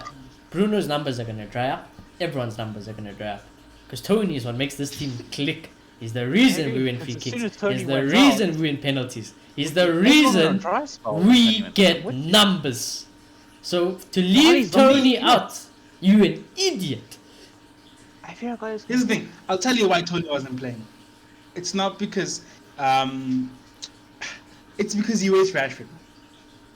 Bruno's numbers are gonna dry up. Everyone's numbers are gonna dry up. Because Tony is what makes this team click. He's the reason Maybe we win because free as soon kicks. as Tony He's the went reason out- we win penalties. He's the Everyone on a reason dry spell we anyway. get With you. numbers. So to leave Oli's not Tony being out, you an idiot. I feel like Ollie's here's the thing. I'll tell you why Tony wasn't playing. It's not because. It's because he raised Rashford.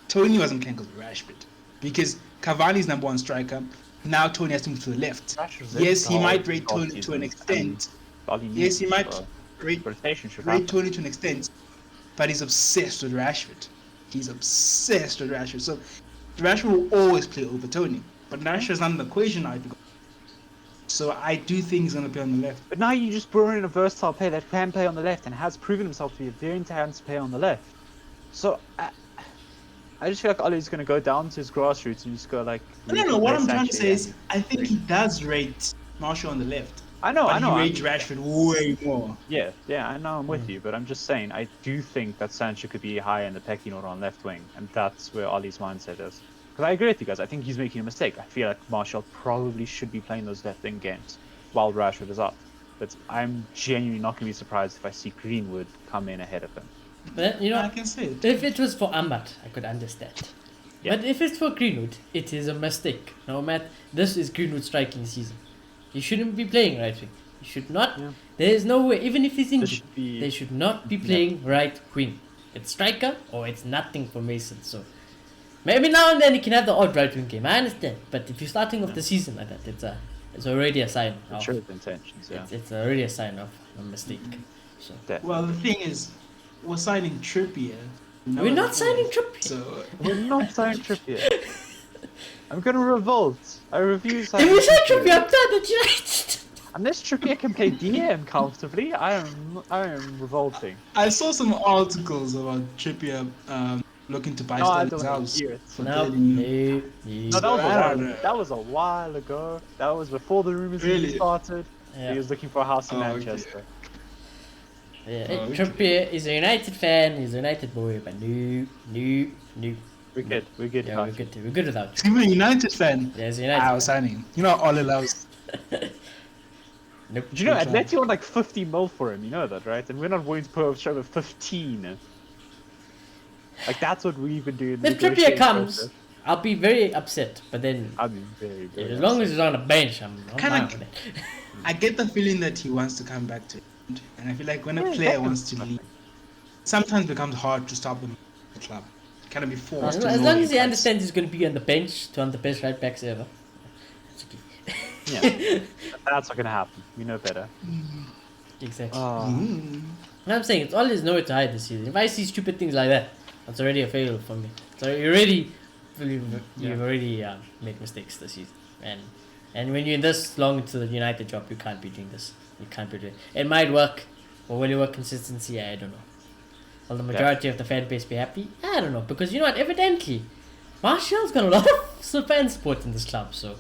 Tony wasn't playing because of Rashford. Because Cavani's number one striker. Now Tony has to move to the left. Rashford's Yes, he in might the rate whole Tony to an season, extent. and Ollie Yes, needs he might so rate rotation should rate happen. Tony to an extent, but he's obsessed with Rashford. He's obsessed with Rashford. So Rashford will always play over Tony. But Rashford's not in the equation now. So I do think he's going to play on the left. But now you just brought in a versatile player that can play on the left and has proven himself to be a very talented player on the left. So I just feel like Ole's going to go down to his grassroots and just go like... No, what I'm trying to say is I think he does rate Martial on the left. I know. He rates Rashford way more. Yeah, I know, I'm with you, but I'm just saying, I do think that Sancho could be higher in the pecking order on left wing, and that's where Ole's mindset is. Because I agree with you guys, I think he's making a mistake. I feel like Martial probably should be playing those left wing games while Rashford is up. But I'm genuinely not going to be surprised if I see Greenwood come in ahead of him. But you know, I can say it. if it was for Ambat, I could understand. Yeah. But if it's for Greenwood, it is a mistake. No, Matt, this is Greenwood striking season. He shouldn't be playing right wing. He should not. Yeah. There is no way, even if he's injured, should be- they should not be playing right wing. It's striker or it's nothing for Mason. So maybe now and then he can have the odd right wing game. I understand, but if you're starting off the season like that, it's already a sign. It shows intentions, yeah. It's already a sign of a mistake. So Definitely. Well, the thing is, we're signing Trippier. we're not signing Trippier. So We're not signing Trippier. I'm going to revolt. I refuse If signing we sign Trippier, I'm done at United. Unless Trippier can play DM comfortably, I am revolting. I saw some articles about Trippier looking to buy No, I Sterling's don't house hear it. for No, 30 million. No, I don't know. that was a while ago. That was before the rumors even Really? started. Yeah. He was looking for a house in Oh, okay. Manchester. Yeah, Oh, okay. Trippier is a United fan, he's a United boy, but no. We're good. We're good. Yeah, we're Kashi. good. We're good without you. He's a United fan. Yeah, he's a I United was fan. signing him. You know, Ole loves. Nope. Do you know, Good try. Atleti want like 50 mil for him, you know that, right? And we're not willing to put over 15. Like, that's what we've been doing. If Trippier comes, I'll be very upset, but then I'll be very, very as long as he's on the bench, I'm Kinda- fine with it. I get the feeling that he wants to come back to it. And I feel like when a player wants to leave, sometimes it becomes hard to stop them at the club. Kind of be forced. to As know long your as he price. understands he's going to be on the bench to one of the best right backs ever. That's okay. Yeah, that's not gonna happen. We know better. Exactly. Mm. And I'm saying it's always nowhere to hide this season. If I see stupid things like that, that's already a failure for me. So you've already made mistakes this season, and when you're this long into the United job, you can't be doing this. You can't be doing it. It might work, but will it work consistency? I don't know. Will the majority of the fan base be happy? I don't know, because you know what? Evidently, Martial's got a lot of fan support in this club, so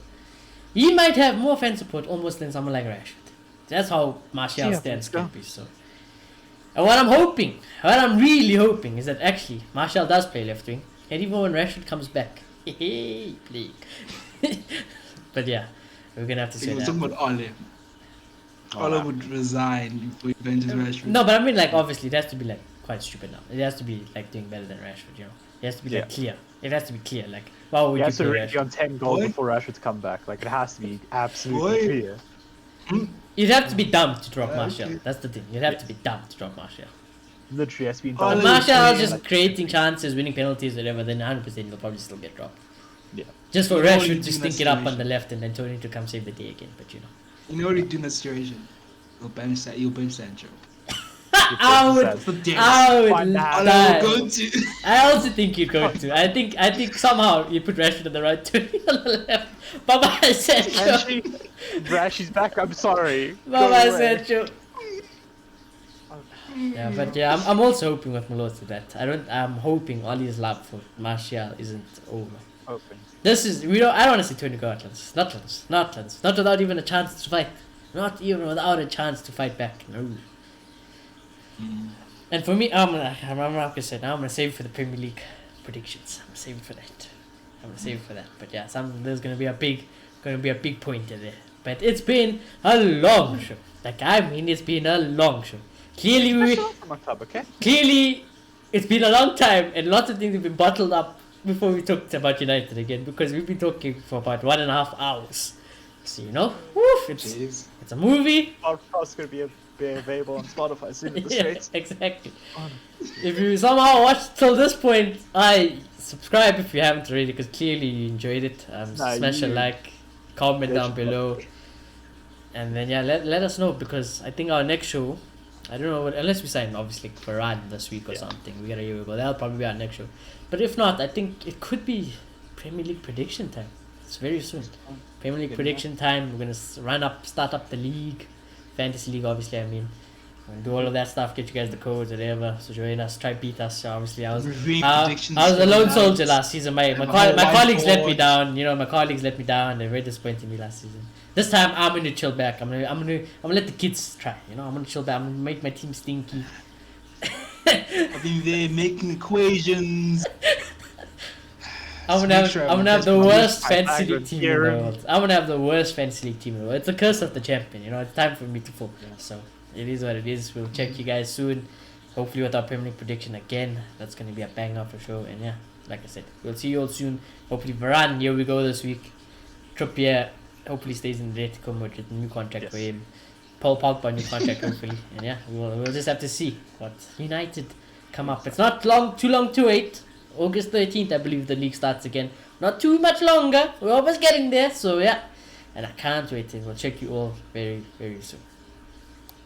he might have more fan support almost than someone like Rashford. That's how Martial Yeah, stands let's can be. So, and what I'm really hoping, is that actually Martial does play left wing, and even when Rashford comes back, play. But yeah, we're gonna have to He say was that. talking about Ole. Ole would resign before he benches Rashford. No, but I mean, like, obviously, it has to be like quite stupid now. It has to be like doing better than Rashford, you know. It has to be like clear. It has to be clear. Like, why would We you have to play already be Rashford? on 10 goals Boy. before Rashford to come back. Like, it has to be absolutely Boy. clear. You'd have to be dumb to drop Yeah, Martial. okay. That's the thing. You'd have to be dumb to drop Martial. Literally has to be in Oh, If Ole Martial is is just like- creating chances, winning penalties, whatever, then 100% he'll probably still get dropped. Yeah. Just for You know what Rashford you to do in stink that it up on situation? the left and then Tony to come save the day again. But you know. You know what he'd do in that situation? You'll bench Sancho. I would, For days. I would Fine, nah. Ole die. will go to. I also think you'd go to. I think somehow you put Rashford on the right, Tony on the left. Baba Sancho. Actually, Rashi's back. I'm sorry. Go Baba away. Sancho. Yeah, but yeah, I'm also hoping with Malota that I'm hoping Ollie's love for Martial isn't over. Open. This is I don't want to see Tony go Atlas. Not without even a chance to fight. Not even without a chance to fight back. No. And for me, I'm not gonna say now. I'm gonna save it for the Premier League predictions. I'm saving for that. But yeah, there's gonna be a big pointer there. But it's been a long show. It's been a long show. Clearly, it's been a long time, and lots of things have been bottled up before we talked about United again, because we've been talking for about 1.5 hours. So you know, woof, Jeez. it's a movie. Our podcast going to be available on Spotify soon in the Yeah, States. exactly. If you somehow watched till this point, subscribe if you haven't already, because clearly you enjoyed it. Smash a like, comment down below, and then let us know, because I think our next show I don't know what, unless we sign obviously Varane this week or Yeah. something. We got a year ago. That'll probably be our next show. But if not, I think it could be Premier League prediction time. It's very soon. Premier League Good prediction time. We're gonna start up the league, fantasy league. Obviously, I mean, we're gonna do all of that stuff. Get you guys the codes, whatever. So join us. Try beat us. So obviously, I was Predictions I was a lone for soldier night. last season. My My whole colleagues let me whiteboard. down. You know, my colleagues let me down. They were very disappointed in me last season. This time I'm gonna chill back. I'm gonna let the kids try. You know, I'm gonna chill back. I'm gonna make my team stinky. I've been there making equations. I'm Make gonna sure have, I'm I'm gonna have best the my worst I fantasy agree. league team in the world. I'm gonna have the worst fantasy league team in the world. It's a curse of the champion. You know, it's time for me to fall. So it is what it is. We'll check you guys soon. Hopefully with our Premier League prediction again. That's gonna be a banger for sure. And yeah, like I said, we'll see you all soon. Hopefully Varane, here we go this week. Trippier hopefully stays in Atletico Madrid, new contract for Yes. him. Paul Pogba, new contract hopefully. And yeah, we'll just have to see what United come up. It's not too long to wait. August 13th, I believe the league starts again. Not too much longer. We're almost getting there. So yeah, and I can't wait. We'll check you all very, very soon.